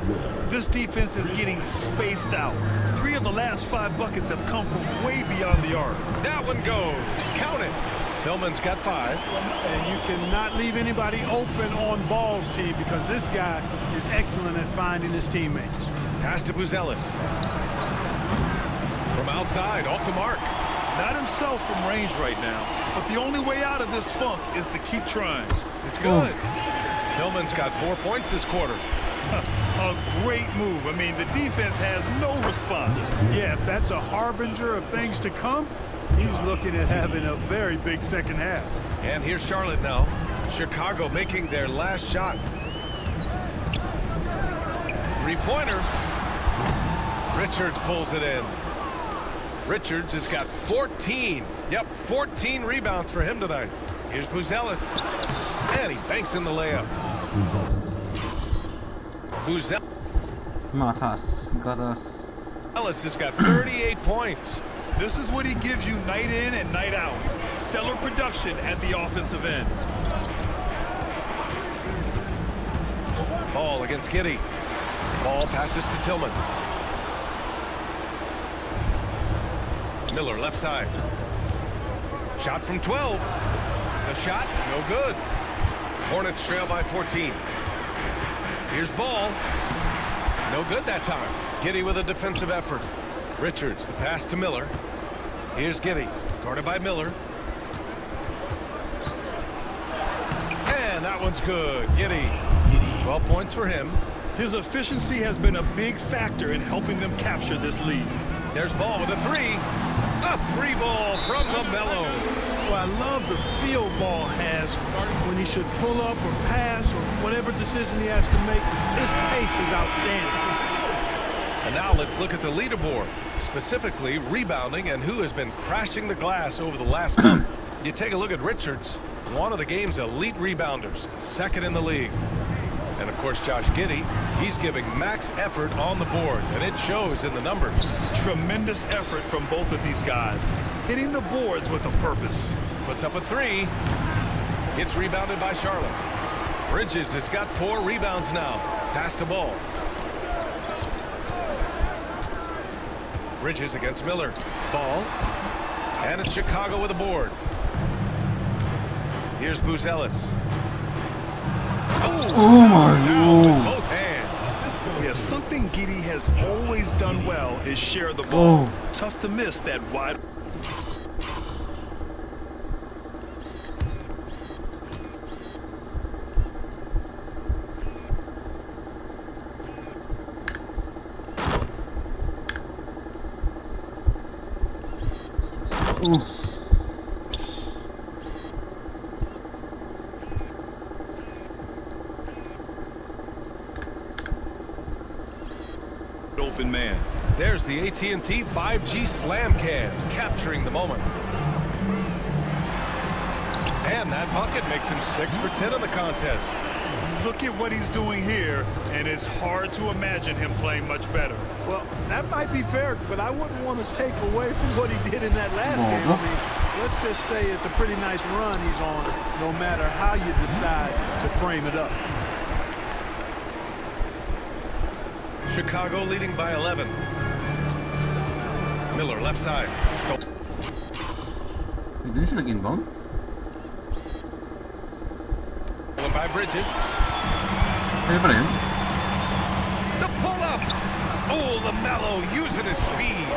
S3: This defense is getting spaced out. 3 of the last 5 buckets have come from way beyond the arc.
S2: That one goes. Count it. Tillman's got 5.
S4: And you cannot leave anybody open on Ball's team because this guy is excellent at finding his teammates.
S2: Pass to Buzelis. From outside, off the mark.
S3: Not himself from range right now, but the only way out of this funk is to keep trying.
S2: It's good. Tillman's got 4 points this quarter.
S3: A great move. I mean, the defense has no response.
S4: Yeah, if that's a harbinger of things to come, he's looking at having a very big second half.
S2: And here's Charlotte now. Chicago making their last shot. 3-pointer. Richards pulls it in. Richards has got 14. Yep, 14 rebounds for him tonight. Here's Buzelis. And he banks in the layup.
S1: Matas.
S2: Buzelis has got 38 points.
S3: This is what he gives you night in and night out. Stellar production at the offensive end.
S2: Ball against Giddey. Ball passes to Tillman. Miller left side. Shot from 12. The shot, no good. Hornets trail by 14. Here's Ball. No good that time. Giddey with a defensive effort. Richards, the pass to Miller. Here's Giddey, guarded by Miller. And that one's good. Giddey, 12 points for him.
S3: His efficiency has been a big factor in helping them capture this lead.
S2: There's Ball with a 3. A 3-ball from LaMelo.
S4: Well, I love the feel Ball has when he should pull up or pass or whatever decision he has to make. His pace is outstanding.
S2: And now let's look at the leaderboard, specifically rebounding and who has been crashing the glass over the last month. You take a look at Richards, one of the game's elite rebounders, second in the league. And of course, Josh Giddey, He's giving max effort on the boards, and it shows in the numbers.
S3: Tremendous effort from both of these guys, hitting the boards with a purpose.
S2: Puts up a three. Gets rebounded by Charlotte. Bridges has got 4 rebounds now. Pass to Ball. Bridges against Miller. Ball. And it's Chicago with a board. Here's Buzelis.
S1: Oh my God.
S2: Both hands.
S3: Yeah, something Giddey has always done well is share the ball.
S1: Oh.
S3: Tough to miss that wide.
S1: Ooh.
S3: Open man.
S2: There's the AT&T 5G slam can, capturing the moment. And that bucket makes him 6 for 10 in the contest.
S3: Look at what he's doing here, and it's hard to imagine him playing much better.
S4: Well, that might be fair, but I wouldn't want to take away from what he did in that last game. I mean, let's just say it's a pretty nice run he's on, no matter how you decide to frame it up.
S2: Chicago leading by 11. Miller left side.
S1: Wait, didn't you like inbound?
S2: Stolen by Bridges.
S1: Kaya pala yun?
S2: The pull-up. Oh, LaMelo using his speed.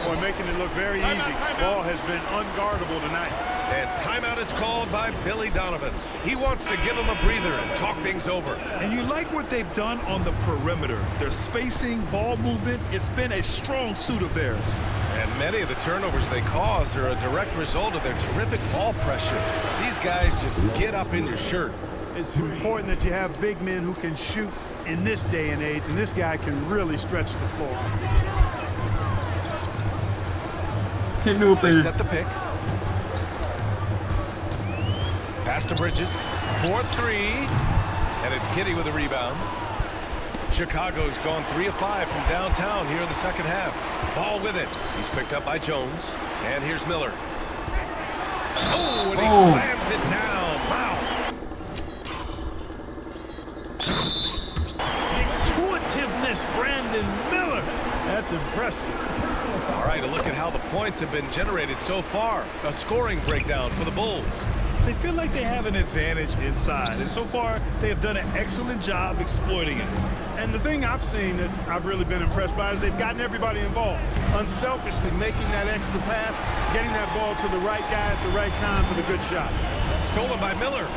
S4: Boy, making it look very easy. Ball has been unguardable tonight.
S2: And timeout is called by Billy Donovan. He wants to give him a breather and talk things over.
S3: And you like what they've done on the perimeter. Their spacing, ball movement, it's been a strong suit of theirs.
S2: And many of the turnovers they cause are a direct result of their terrific ball pressure. These guys just get up in your shirt.
S4: It's important that you have big men who can shoot in this day and age, and this guy can really stretch the floor.
S2: They set the pick. Pass to Bridges. 4-3. And it's Giddey with a rebound. Chicago's gone 3 of 5 from downtown here in the second half. Ball with it. He's picked up by Jones. And here's Miller. Oh, and he slams it down. Wow.
S4: Stick-to-itiveness, Brandon Miller. That's impressive.
S2: All right, a look at how the points have been generated so far. A scoring breakdown for the Bulls.
S3: They feel like they have an advantage inside, and so far they have done an excellent job exploiting it.
S4: And the thing I've seen that I've really been impressed by is they've gotten everybody involved, unselfishly making that extra pass, getting that ball to the right guy at the right time for the good shot.
S2: Stolen by Miller.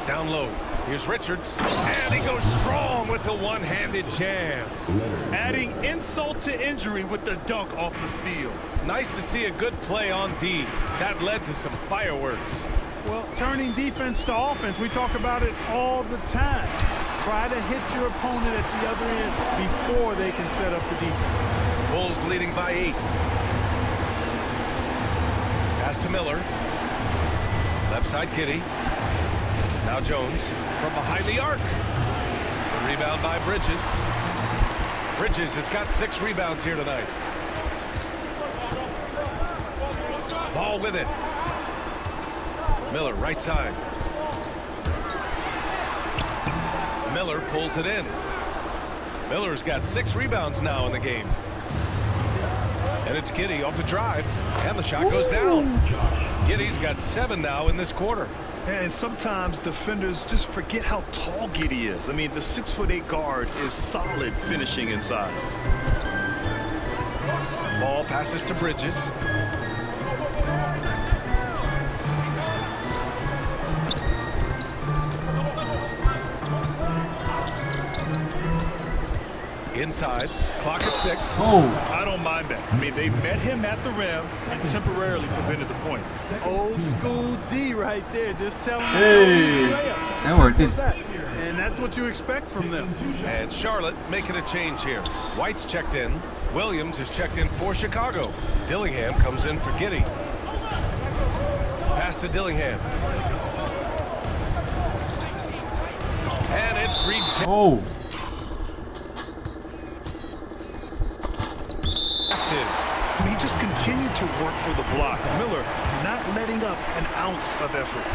S2: Down low. Here's Richards. And he goes strong with the one-handed jam.
S3: Adding insult to injury with the dunk off the steal.
S2: Nice to see a good play on D. That led to some fireworks.
S4: Well, turning defense to offense, we talk about it all the time. Try to hit your opponent at the other end before they can set up the defense.
S2: Bulls leading by 8. Pass to Miller. Left side, Giddey. Now Jones from behind the arc. The rebound by Bridges. Bridges has got 6 rebounds here tonight. Ball with it. Miller, right side. Miller pulls it in. Miller's got 6 rebounds now in the game. And it's Giddey off the drive. And the shot goes down. Giddey's got 7 now in this quarter.
S3: And sometimes defenders just forget how tall Giddey is. I mean, the 6'8" guard is solid finishing inside.
S2: Ball passes to Bridges. Inside, clock at 6.
S1: Oh,
S3: I don't mind that. I mean, they met him at the rim and temporarily prevented the points.
S4: Old school D right there, just telling them
S1: that worked it.
S4: And that's what you expect from them.
S2: And Charlotte making a change here. White's checked in. Williams is checked in for Chicago. Dillingham comes in for Giddey. Pass to Dillingham. And it's rejected.
S1: oh.
S3: to work for the block. Miller not letting up an ounce of effort.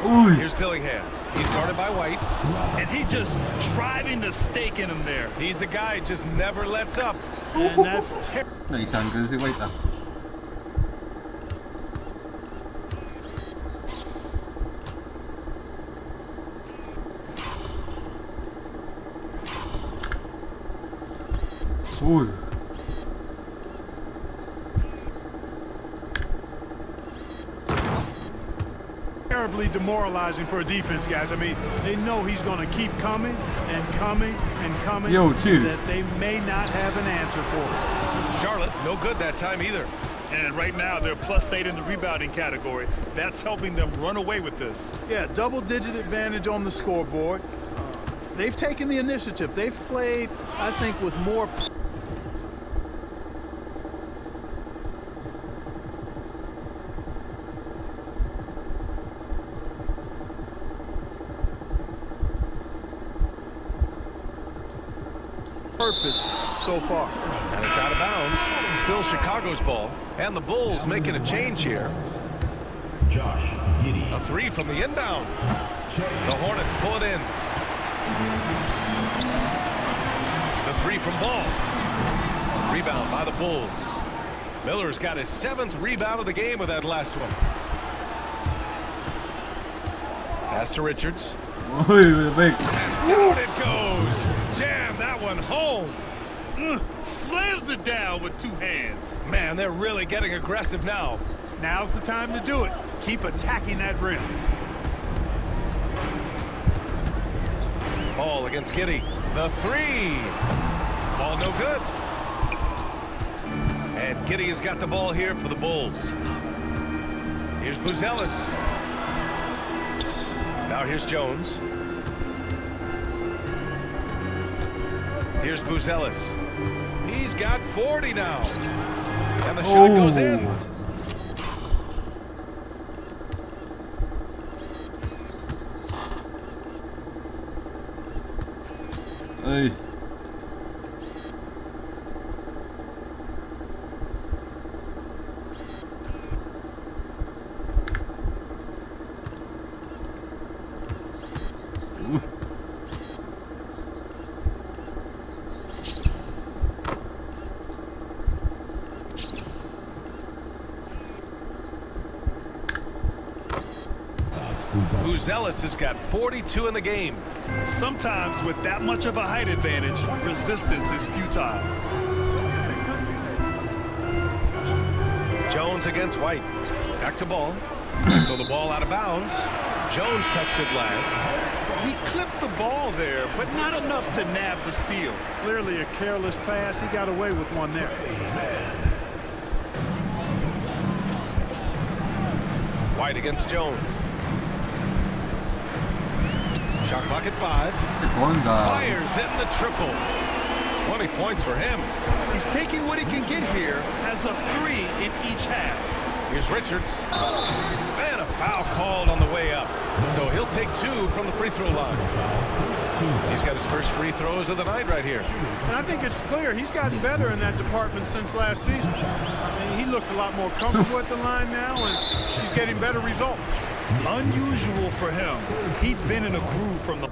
S1: Ooh.
S2: Here's Dillingham. He's guarded by White.
S3: And he just driving the stake in him there.
S2: He's a guy who just never lets up.
S4: And that's terrible.
S1: Naisanggal si White ah. Uy.
S4: Terribly demoralizing for a defense, guys. I mean, they know he's going to keep coming and coming and coming.
S1: Yo, chill.
S4: That they may not have an answer for it.
S2: Charlotte, no good that time either.
S3: And right now, they're +8 in the rebounding category. That's helping them run away with this.
S4: Yeah, double-digit advantage on the scoreboard. They've taken the initiative. They've played, I think, with more... purpose so far.
S2: And it's out of bounds. Still Chicago's ball. And the Bulls making a change here. A three from the inbound. The Hornets pull it in. The three from Ball. Rebound by the Bulls. Miller's got his 7th rebound of the game with that last one. Pass to Richards.
S1: Uy, big.
S2: And down it goes. Jam that one home.
S3: Slams it down with 2 hands.
S2: Man, they're really getting aggressive now.
S4: Now's the time to do it. Keep attacking that rim.
S2: Ball against Giddey. The three. Ball no good. And Giddey has got the ball here for the Bulls. Here's Buzelis. Now here's Jones. Here's Buzelis. He's got 40 now. And the shot goes in.
S1: Hey.
S2: Buzelis has got 42 in the game.
S3: Sometimes with that much of a height advantage, resistance is futile.
S2: Jones against White. Back to Ball. So the ball out of bounds. Jones touched it last.
S3: He clipped the ball there, but not enough to nab the steal.
S4: Clearly a careless pass. He got away with one there.
S2: White against Jones. Shot clock at 5.
S1: Seconda.
S2: Fires in the triple. 20 points for him.
S3: He's taking what he can get here as a 3 in each half.
S2: Here's Richards. And a foul called on the way up. So he'll take 2 from the free throw line. He's got his first free throws of the night right here.
S4: And I think it's clear he's gotten better in that department since last season. I mean, he looks a lot more comfortable at the line now, and he's getting better results.
S3: Unusual for him. He'd been in a groove from the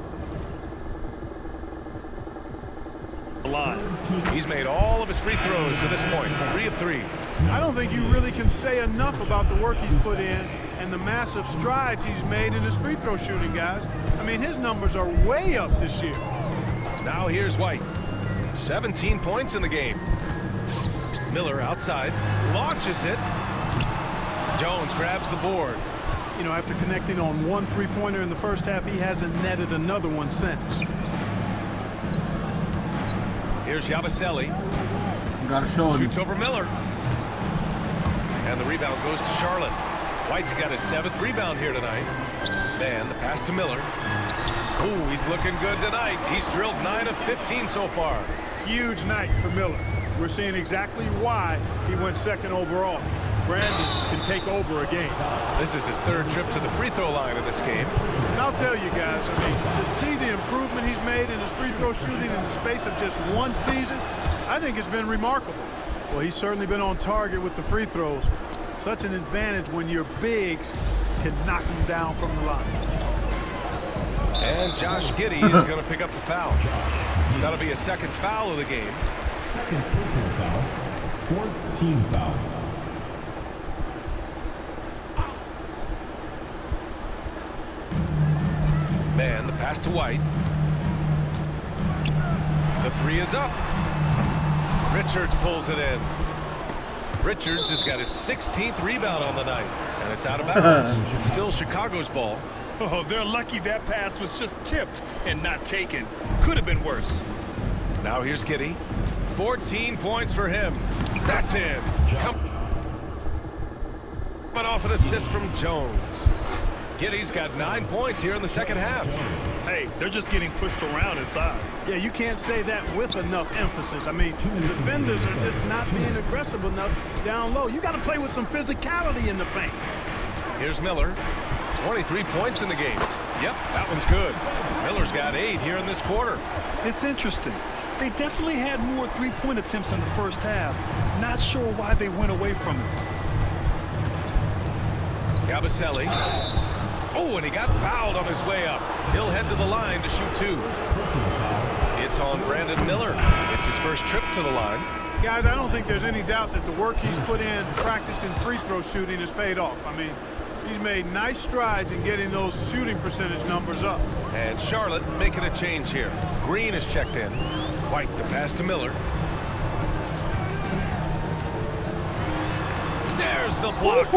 S3: line.
S2: He's made all of his free throws to this point. 3 of 3.
S4: I don't think you really can say enough about the work he's put in and the massive strides he's made in his free throw shooting, guys. I mean, his numbers are way up this year.
S2: Now here's White. 17 points in the game. Miller outside. Launches it. Jones grabs the board.
S4: You know, after connecting on 1 3-pointer in the first half, he hasn't netted another one since.
S2: Here's Yabusele.
S1: Gotta show him.
S2: Shoots over Miller. And the rebound goes to Charlotte. White's got his 7th rebound here tonight. Man, the pass to Miller. Ooh, he's looking good tonight. He's drilled 9 of 15 so far.
S4: Huge night for Miller. We're seeing exactly why he went 2nd overall. Brandon can take over a game.
S2: This is his 3rd trip to the free throw line in this game.
S4: And I'll tell you guys, I mean, to see the improvement he's made in his free throw shooting in the space of just 1 season, I think it's been remarkable. Well, he's certainly been on target with the free throws. Such an advantage when your bigs can knock them down from the line.
S2: And Josh Giddey is going to pick up the foul. That'll be a second foul of the game.
S5: Second personal foul. Fourth team foul.
S2: Man, the pass to White. The three is up. Richards pulls it in. Richards has got his 16th rebound on the night, and it's out of bounds. Still Chicago's ball.
S3: Oh, they're lucky that pass was just tipped and not taken. Could have been worse.
S2: Now here's Giddey. 14 points for him. That's in. Coming off an assist from Jones. Giddey's got 9 points here in the second half.
S3: Hey, they're just getting pushed around inside.
S4: Yeah, you can't say that with enough emphasis. I mean, the defenders are just not being aggressive enough down low. You got to play with some physicality in the paint.
S2: Here's Miller. 23 points in the game. Yep, that one's good. Miller's got 8 here in this quarter.
S3: It's interesting. They definitely had more three-point attempts in the first half. Not sure why they went away from it.
S2: Yabusele. Oh, and he got fouled on his way up. He'll head to the line to shoot 2. It's on Brandon Miller. It's his first trip to the line.
S4: Guys, I don't think there's any doubt that the work he's put in practicing free throw shooting has paid off. I mean, he's made nice strides in getting those shooting percentage numbers up.
S2: And Charlotte making a change here. Green is checked in. White, the pass to Miller. There's the block.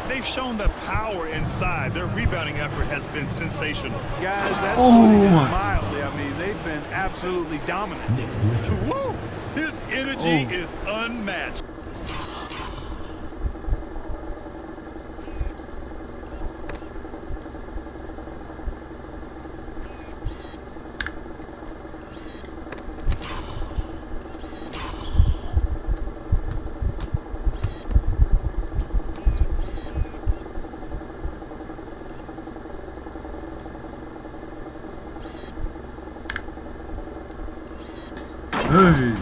S3: They've shown the power inside. Their rebounding effort has been sensational.
S4: Guys, that's putting it mildly. I mean, they've been absolutely dominant.
S3: Woo! His energy is unmatched.
S1: Hey.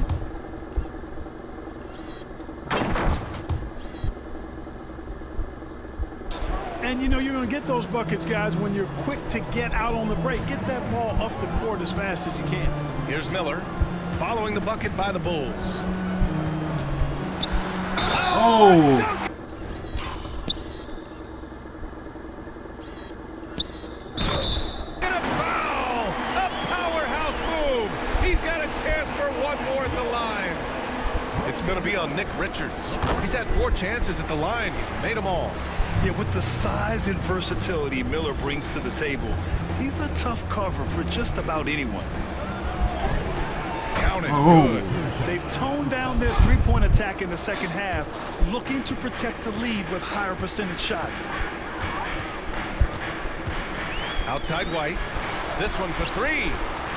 S4: And you know you're going to get those buckets, guys, when you're quick to get out on the break. Get that ball up the court as fast as you can.
S2: Here's Miller, following the bucket by the Bulls.
S1: Oh!
S2: And a foul! A powerhouse move! He's got a chance for one more at the line. It's going to be on Nick Richards. He's had 4 chances at the line. He's made them all.
S3: Yeah, with the size and versatility Miller brings to the table, he's a tough cover for just about anyone.
S2: Counted. Good.
S3: They've toned down their three-point attack in the second half, looking to protect the lead with higher percentage shots.
S2: Outside White. This one for 3.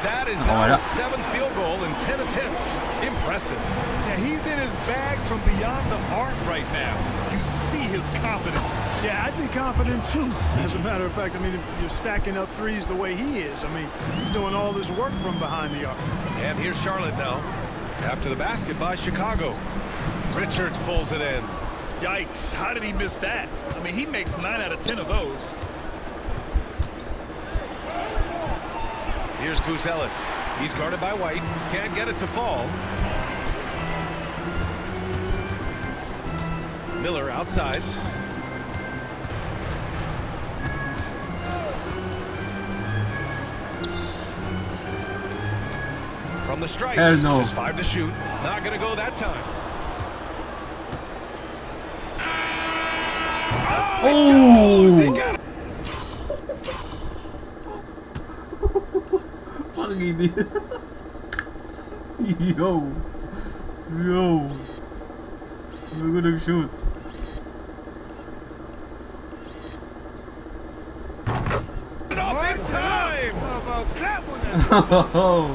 S2: That is now his 7th field goal in 10 attempts. Impressive.
S3: Yeah, he's in his bag from beyond the arc right now. You see his confidence.
S4: Yeah, I'd be confident too. As a matter of fact, I mean, if you're stacking up threes the way he is, I mean, he's doing all this work from behind the arc.
S2: And here's Charlotte now. After the basket by Chicago. Richards pulls it in.
S3: Yikes, how did he miss that? I mean, he makes 9 out of 10 of those.
S2: Here's Buzelis. He's guarded by White. Can't get it to fall. Miller outside. From the stripe.
S1: Hell no.
S2: Just 5 to shoot. Not going to go that time.
S1: Oh!
S2: He got it.
S1: Fucking idiot. Yo. We're gonna shoot.
S2: Off in time.
S4: How about that one?
S1: Oh.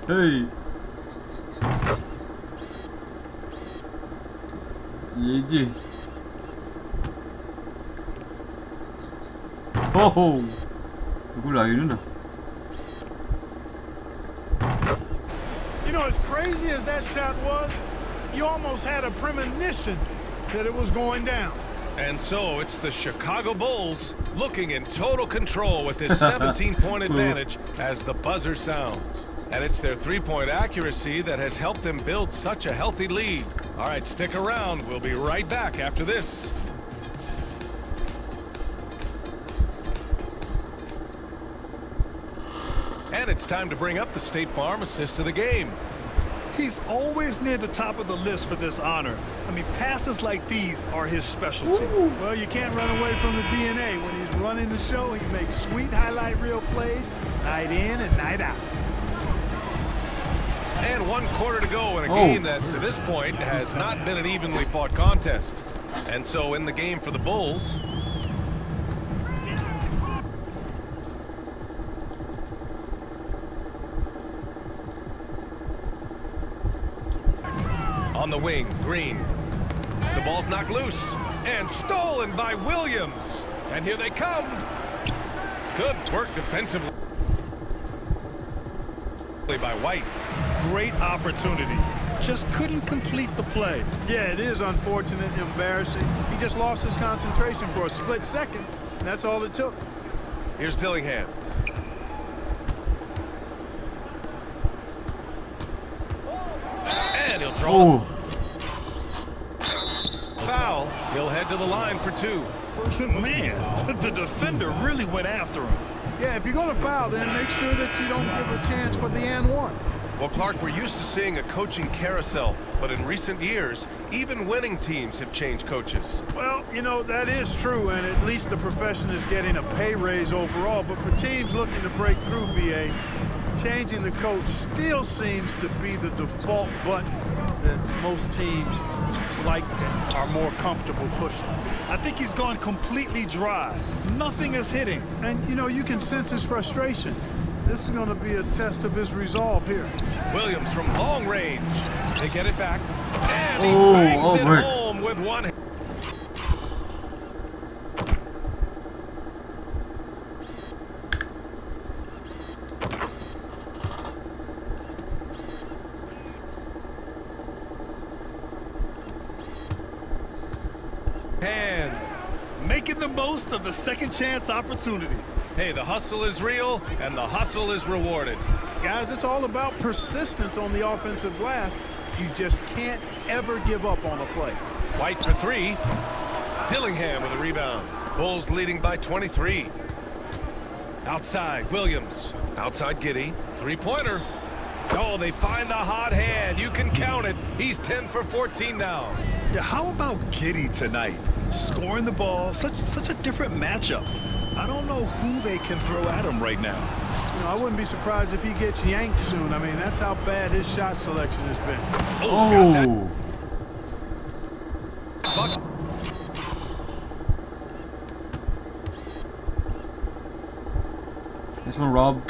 S1: Hey. 얘지. Oh. 이걸 알려나?
S4: You know, as crazy as that shot was, you almost had a premonition that it was going down.
S2: And so it's the Chicago Bulls looking in total control with this 17-point advantage as the buzzer sounds. And it's their three-point accuracy that has helped them build such a healthy lead. All right, stick around. We'll be right back after this. And it's time to bring up the State Farm assist of the game.
S3: He's always near the top of the list for this honor. I mean, passes like these are his specialty.
S4: Well, you can't run away from the DNA. When he's running the show, he makes sweet highlight reel plays night in and night out.
S2: And 1 quarter to go in a game that, to this point, has not been an evenly fought contest. And so in the game for the Bulls, on the wing, Green. The ball's knocked loose and stolen by Williams. And here they come. Good work defensively by White.
S3: Great opportunity. Just couldn't complete the play.
S4: Yeah, it is unfortunate and embarrassing. He just lost his concentration for a split second, and that's all it took.
S2: Here's Dillingham. And he'll draw. Foul. He'll head to the line for 2.
S3: Man, the defender really went after him.
S4: Yeah, if you're going to foul, then make sure that you don't give a chance for the and one.
S2: Well, Clark, we're used to seeing a coaching carousel, but in recent years, even winning teams have changed coaches.
S4: Well, you know, that is true, and at least the profession is getting a pay raise overall. But for teams looking to break through, BA, changing the coach still seems to be the default button that most teams like and are more comfortable pushing.
S3: I think he's gone completely dry. Nothing is hitting.
S4: And, you know, you can sense his frustration. This is going to be a test of his resolve here.
S2: Williams from long range. They get it back. And he bangs it home with one hand.
S3: Making the most of the second chance opportunity.
S2: Hey, the hustle is real, and the hustle is rewarded.
S4: Guys, it's all about persistence on the offensive glass. You just can't ever give up on a play.
S2: White for 3. Dillingham with a rebound. Bulls leading by 23. Outside, Williams. Outside, Giddey. Three-pointer. Oh, they find the hot hand. You can count it. He's 10 for 14 now.
S3: Yeah, how about Giddey tonight? Scoring the ball, such a different matchup. I don't know who they can throw at him right now.
S4: You know, I wouldn't be surprised if he gets yanked soon. I mean, that's how bad his shot selection has been.
S1: Oh. This one, Rob.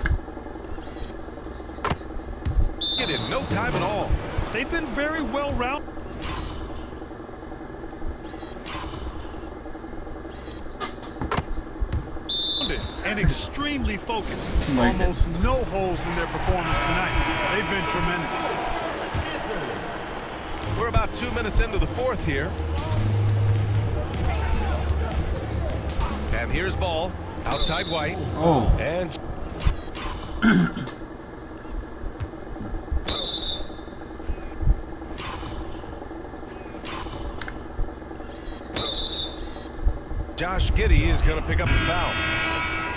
S2: Get in no time at all.
S3: They've been very well rounded. And extremely focused.
S4: Almost no holes in their performance tonight. They've been tremendous.
S2: We're about 2 minutes into the fourth here. And here's ball. Outside White.
S1: Oh.
S2: And Josh Giddey is going to pick up the foul.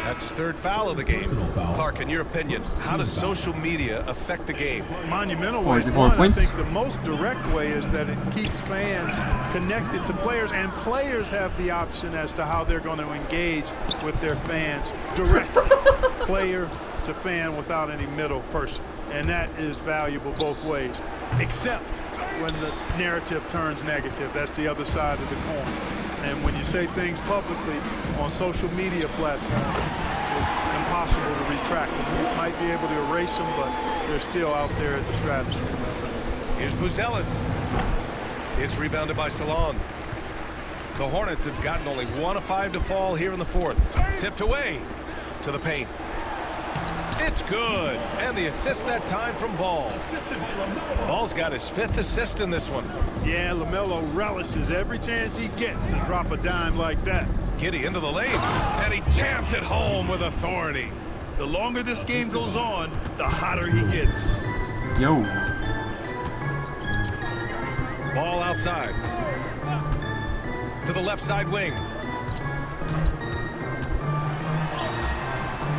S2: That's his 3rd foul of the game. Clark, in your opinion, how does social media affect the game?
S4: Monumental ways. One, I think the most direct way is that it keeps fans connected to players, and players have the option as to how they're going to engage with their fans directly, player to fan, without any middle person. And that is valuable both ways, except when the narrative turns negative. That's the other side of the coin. And when you say things publicly on social media platforms, it's impossible to retract them. You might be able to erase them, but they're still out there at the stratosphere.
S2: Here's Buzelis. It's rebounded by Salon. The Hornets have gotten only 1 of 5 to fall here in the 4th. Tipped away to the paint. It's good. And the assist that time from Ball. Ball's got his 5th assist in this one.
S4: Yeah, LaMelo relishes every chance he gets to drop a dime like that.
S2: Giddey into the lane, and he jams it home with authority.
S3: The longer this game goes on, the hotter he gets.
S1: Yo.
S2: Ball outside. To the left side wing.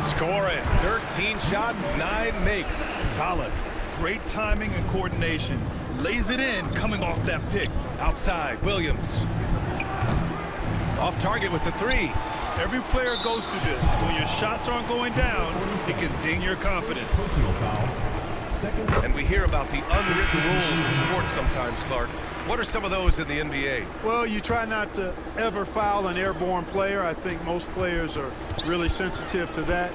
S2: Score it. 13 shots, 9 makes. Solid.
S3: Great timing and coordination. Lays it in coming off that pick.
S2: Outside, Williams. Off target with the 3.
S3: Every player goes through this. When your shots aren't going down, it can ding your confidence.
S5: Personal foul. Second.
S2: And we hear about the unwritten rules in sports sometimes, Clark. What are some of those in the NBA?
S4: Well, you try not to ever foul an airborne player. I think most players are really sensitive to that.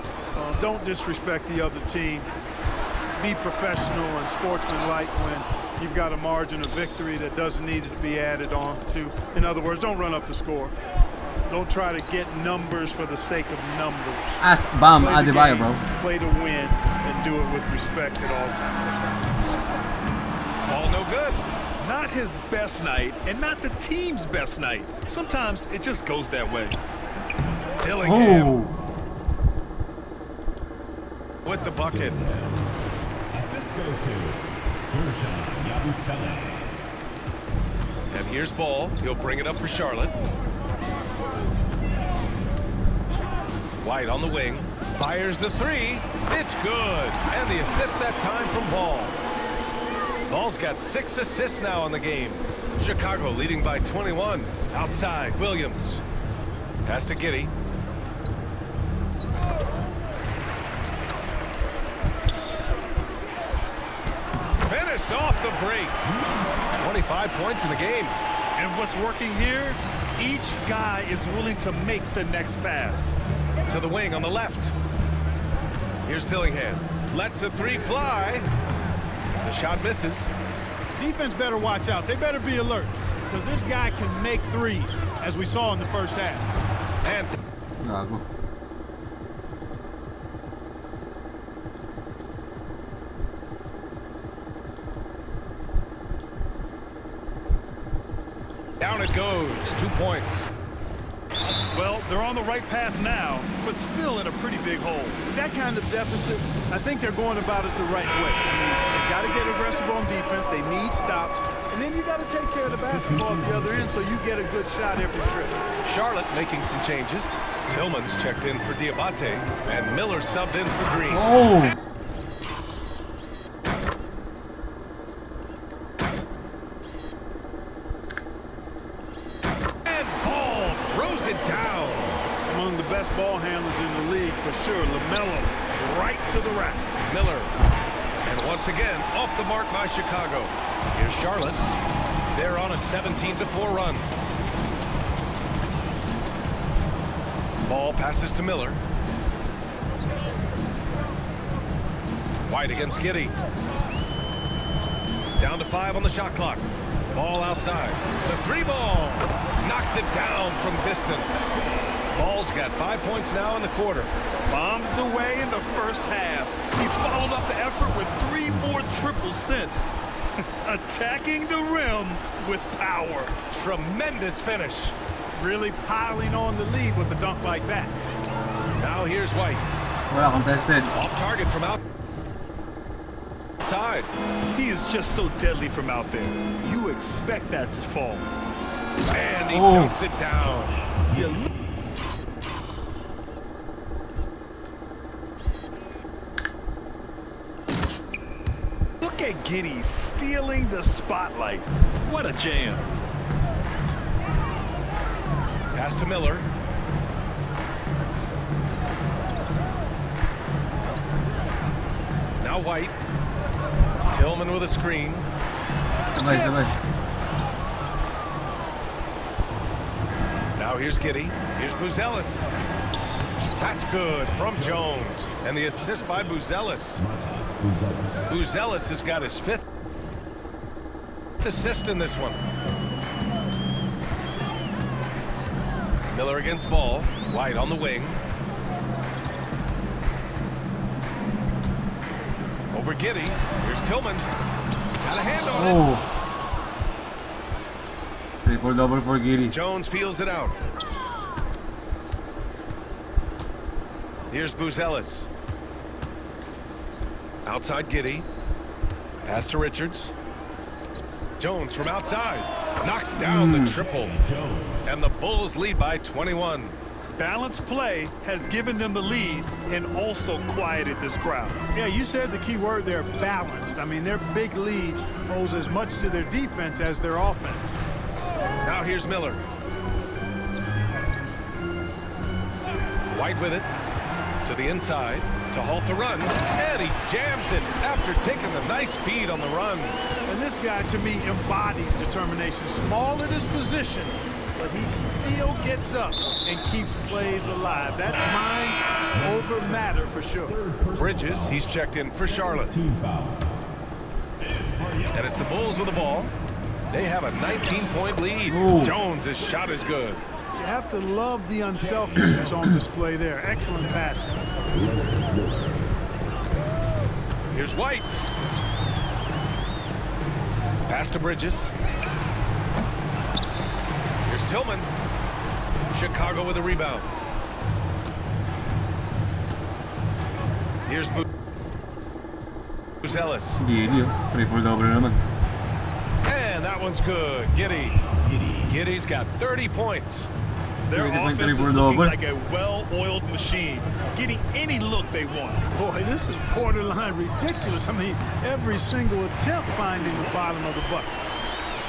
S4: Don't disrespect the other team. Be professional and sportsmanlike when you've got a margin of victory that doesn't need to be added on to. In other words, don't run up the score. Don't try to get numbers for the sake of numbers.
S1: Ask Bam
S4: Play the
S1: Adebayo,
S4: game,
S1: bro.
S4: play to win, and do it with respect at all times.
S2: Ball no good.
S3: Not his best night, and not the team's best night. Sometimes it just goes that way.
S2: Dillingham
S1: Oh.
S2: with the bucket.
S5: Assist goes to Gershon Yabusele.
S2: And here's Ball. He'll bring it up for Charlotte. White on the wing. Fires the 3. It's good. And the assist that time from Ball. Ball's got 6 assists now in the game. Chicago leading by 21. Outside, Williams. Pass to Giddey. Finished off the break. 25 points in the game.
S3: And what's working here? Each guy is willing to make the next pass.
S2: To the wing on the left. Here's Dillingham. Lets the 3 fly. The shot misses.
S4: Defense better watch out. They better be alert because this guy can make threes, as we saw in the first half.
S2: And
S1: Gago.
S2: down it goes. 2 points.
S3: Well, they're on the right path now, but still in a pretty big hole.
S4: With that kind of deficit, I think they're going about it the right way. I mean, they got to get aggressive on defense. They need stops. And then you got to take care of the basketball at the other end so you get a good shot every trip.
S2: Charlotte making some changes. Tillman's checked in for Diabate, and Miller subbed in for Green.
S1: Oh.
S2: And Ball throws it down.
S4: Among the best ball handlers in the league for sure. LaMelo right to the rack.
S2: Miller. And once again, off the mark by Chicago. Here's Charlotte. They're on a 17-4 run. Ball passes to Miller. White against Giddey. Down to 5 on the shot clock. Ball outside. The 3 ball. Knocks it down from distance. Ball's got 5 points now in the quarter.
S3: Bombs away in the first half. He's followed up the effort with 3 more triples since. Attacking the rim with power.
S2: Tremendous finish.
S4: Really piling on the lead with a dunk like that.
S2: Now here's White.
S1: Wala contested.
S2: Off target from outside.
S3: He is just so deadly from out there. You expect that to fall.
S2: And he
S1: Oh.
S2: dunks it down.
S3: You look at Giddey stealing the spotlight. What a jam.
S2: Pass to Miller. Now White. Tillman with a screen.
S1: Sabay, sabay.
S2: Now here's Giddey. Here's Buzelis. That's good from Jones. And the assist by Buzelis.
S5: Matas Buzelis.
S2: Buzelis has got his 5th assist in this one. Miller against Ball. White on the wing. Over Giddy. Here's Tillman. Got a hand on it.
S1: Oh. Triple double for Giddy.
S2: Jones feels it out. Here's Buzelis. Outside Giddy. Pass to Richards. Jones from outside. Knocks down the triple. And the Bulls lead by 21.
S3: Balanced play has given them the lead and also quieted this crowd.
S4: Yeah, you said the key word there, balanced. I mean, their big lead owes as much to their defense as their offense.
S2: Now here's Miller. White with it. To the inside. To halt the run. And he jams it after taking a nice feed on the run.
S4: And this guy, to me, embodies determination. Small in his position, but he still gets up and keeps plays alive. That's mind over matter for sure.
S2: Bridges, he's checked in for Charlotte. And it's the Bulls with the ball. They have a 19-point lead.
S1: Ooh.
S2: Jones' shot is good.
S4: You have to love the unselfishness on display there. Excellent passing.
S2: Here's White. Pass to Bridges. Here's Tillman. Chicago with a rebound. Here's Buzelis.
S1: Giddy. Triple double naman.
S2: And that one's good. Giddy's got 30 points.
S3: Their
S1: Giddy
S3: offense is
S1: triple
S3: looking
S1: double.
S3: like a well-oiled machine, getting any look they want.
S4: Boy, this is borderline ridiculous. I mean, every single attempt finding the bottom of the bucket.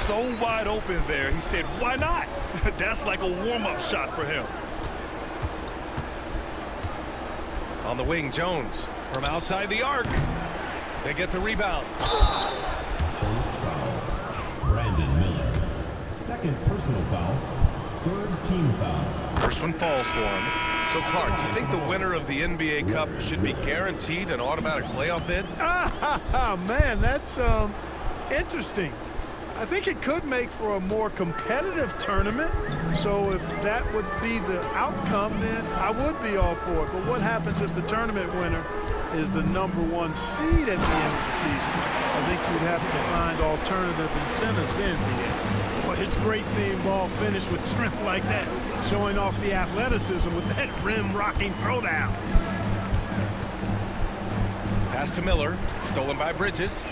S3: So wide open there, he said, why not? That's like a warm-up shot for him.
S2: On the wing, Jones from outside the arc. They get the rebound.
S5: Hornets foul. Brandon Miller. Second personal foul. Third team foul.
S2: First one falls for him. So, Clark, you think the winner of the NBA Cup should be guaranteed an automatic playoff bid?
S4: Man, that's interesting. I think it could make for a more competitive tournament. So if that would be the outcome, then I would be all for it. But what happens if the tournament winner is the #1 seed at the end of the season? I think you'd have to find alternative incentives then. Boy, it's great seeing ball finish with strength like that, showing off the athleticism with that rim-rocking throwdown.
S2: Pass to Miller, stolen by Bridges.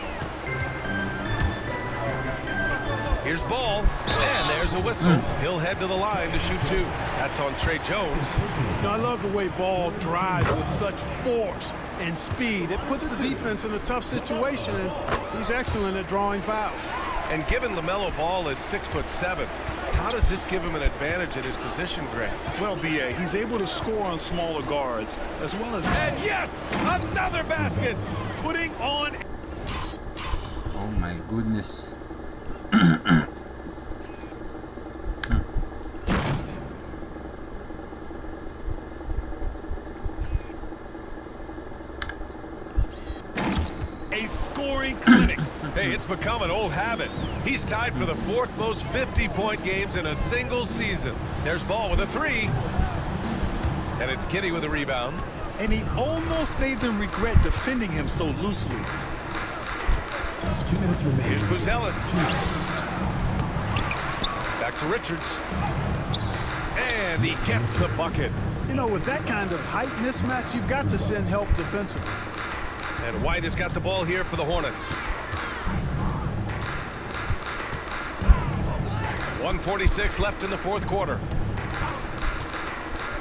S2: Here's Ball, and there's a whistle. He'll head to the line to shoot two. That's on Trey Jones.
S4: You know, I love the way Ball drives with such force and speed. It puts the defense in a tough situation, and he's excellent at drawing fouls.
S2: And given LaMelo Ball is 6'7", how does this give him an advantage at his position, Grant?
S3: Well, B.A., he's able to score on smaller guards, as well as...
S2: And yes, another basket!
S3: Putting on...
S1: Oh my goodness.
S3: a scoring clinic.
S2: Hey, it's become an old habit. He's tied for the 4th most 50-point games in a single season. There's Ball with a three. And it's Giddy with a rebound.
S3: And he almost made them regret defending him so loosely.
S5: 2 minutes remaining.
S2: Here's Buzelis. Back to Richards. And he gets the bucket.
S4: You know, with that kind of height mismatch, you've got to send help defensively.
S2: And White has got the ball here for the Hornets. 1:46 left in the 4th quarter.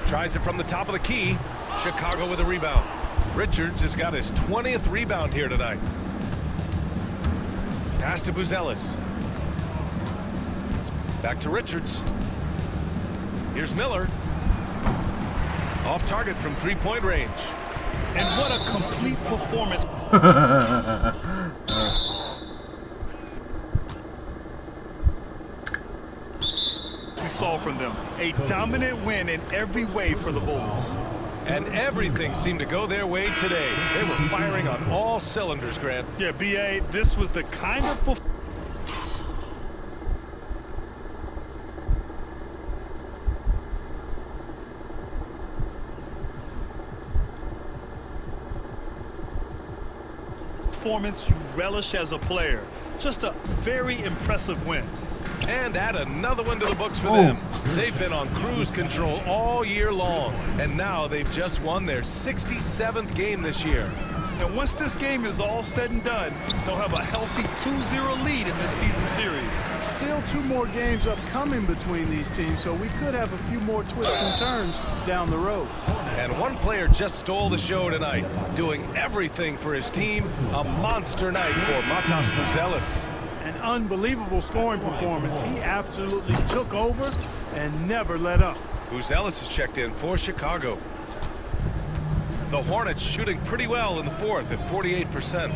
S2: Tries it from the top of the key. Chicago with a rebound. Richards has got his 20th rebound here tonight. Pass to Buzelis. Back to Richards. Here's Miller. Off target from three-point range.
S3: And what a complete performance. We saw from them a dominant win in every way for the Bulls.
S2: And everything seemed to go their way today. They were firing on all cylinders, Grant.
S3: Yeah, B.A., this was the kind of performance. performance you relish as a player. Just a very impressive win.
S2: And add another one to the books for them. They've been on cruise control all year long, and now they've just won their 67th game this year.
S3: And once this game is all said and done, they'll have a healthy 2-0 lead in this season series.
S4: Still 2 more games upcoming between these teams, so we could have a few more twists and turns down the road.
S2: And one player just stole the show tonight, doing everything for his team. A monster night for Matas Buzelis.
S4: An unbelievable scoring performance. He absolutely took over and never let up.
S2: Buzelis is checked in for Chicago. The Hornets shooting pretty well in the fourth at 48%.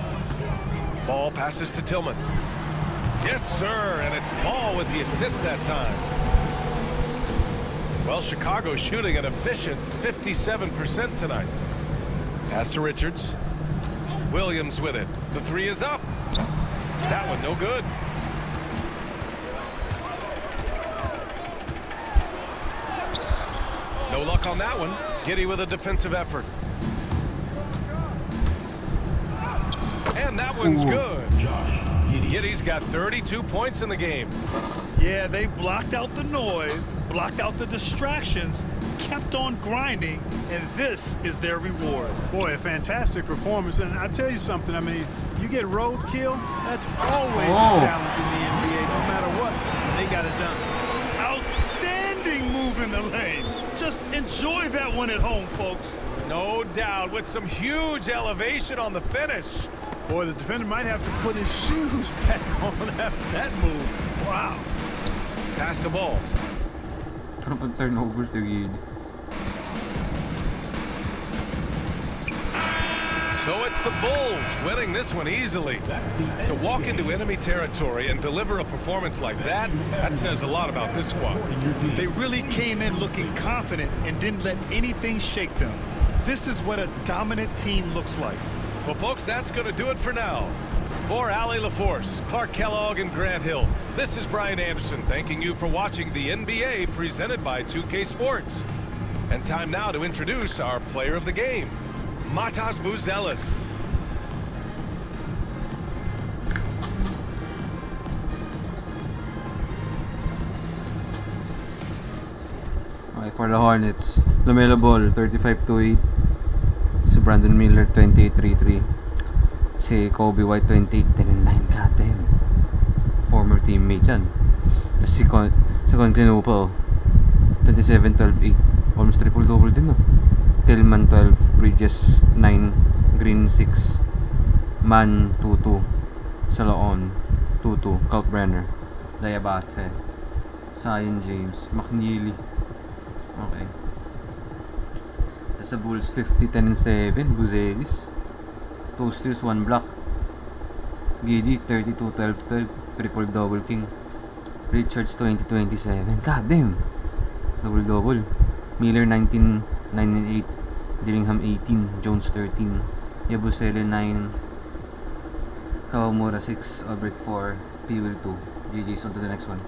S2: Ball passes to Tillman. Yes, sir, and it's Paul with the assist that time. Well, Chicago shooting an efficient 57% tonight. Pass to Richards. Williams with it. The three is up. That one no good. No luck on that one. Giddey with a defensive effort. And that one's good. Giddey's got 32 points in the game.
S3: Yeah, they blocked out the noise, blocked out the distractions, kept on grinding, and this is their reward.
S4: Boy, a fantastic performance. And I tell you something, I mean, you get roadkill, that's always a challenge in the NBA, no matter what. They got it done.
S3: Outstanding move in the lane. Just enjoy that one at home, folks.
S2: No doubt, with some huge elevation on the finish.
S4: Boy, the defender might have to put his shoes back on after that move. Wow.
S2: Pass the ball.
S1: Turnovers to Giddey.
S2: So it's the Bulls winning this one easily. To walk into enemy territory and deliver a performance like that, that says a lot about this squad.
S3: They really came in looking confident and didn't let anything shake them. This is what a dominant team looks like.
S2: Well, folks, that's going to do it for now. For Ali LaForce, Clark Kellogg, and Grant Hill, this is Brian Anderson thanking you for watching the NBA presented by 2K Sports. And time now to introduce our player of the game, Matas Buzelis.
S1: Okay, for the Hornets, LaMelo Ball, 35-8. Si Brandon Miller, 28-3-3. Si Kobe White, 28-10-9. Goddamn. Former teammate yan. Tapos si Concanopal, 27-12-8. Almost triple-double din, no? Tillman, 12. Bridges, 9. Green, 6. Man, 2-2. Salaon, 2-2. Kalkbrenner. Diabate. Zion James. McNeely. Okay. Sa Bulls, 50-10-7. Buzelis. 2 steals, 1 block. Giddey, 32-12-12. Triple-double king. Richards, 20-27. God damn. Double-double. Miller, 19-9-8. Dillingham, 18. Jones, 13. Yabusele, 9. Kawamura, 6. Obrick, 4. Pewell, 2. GG's on to the next one.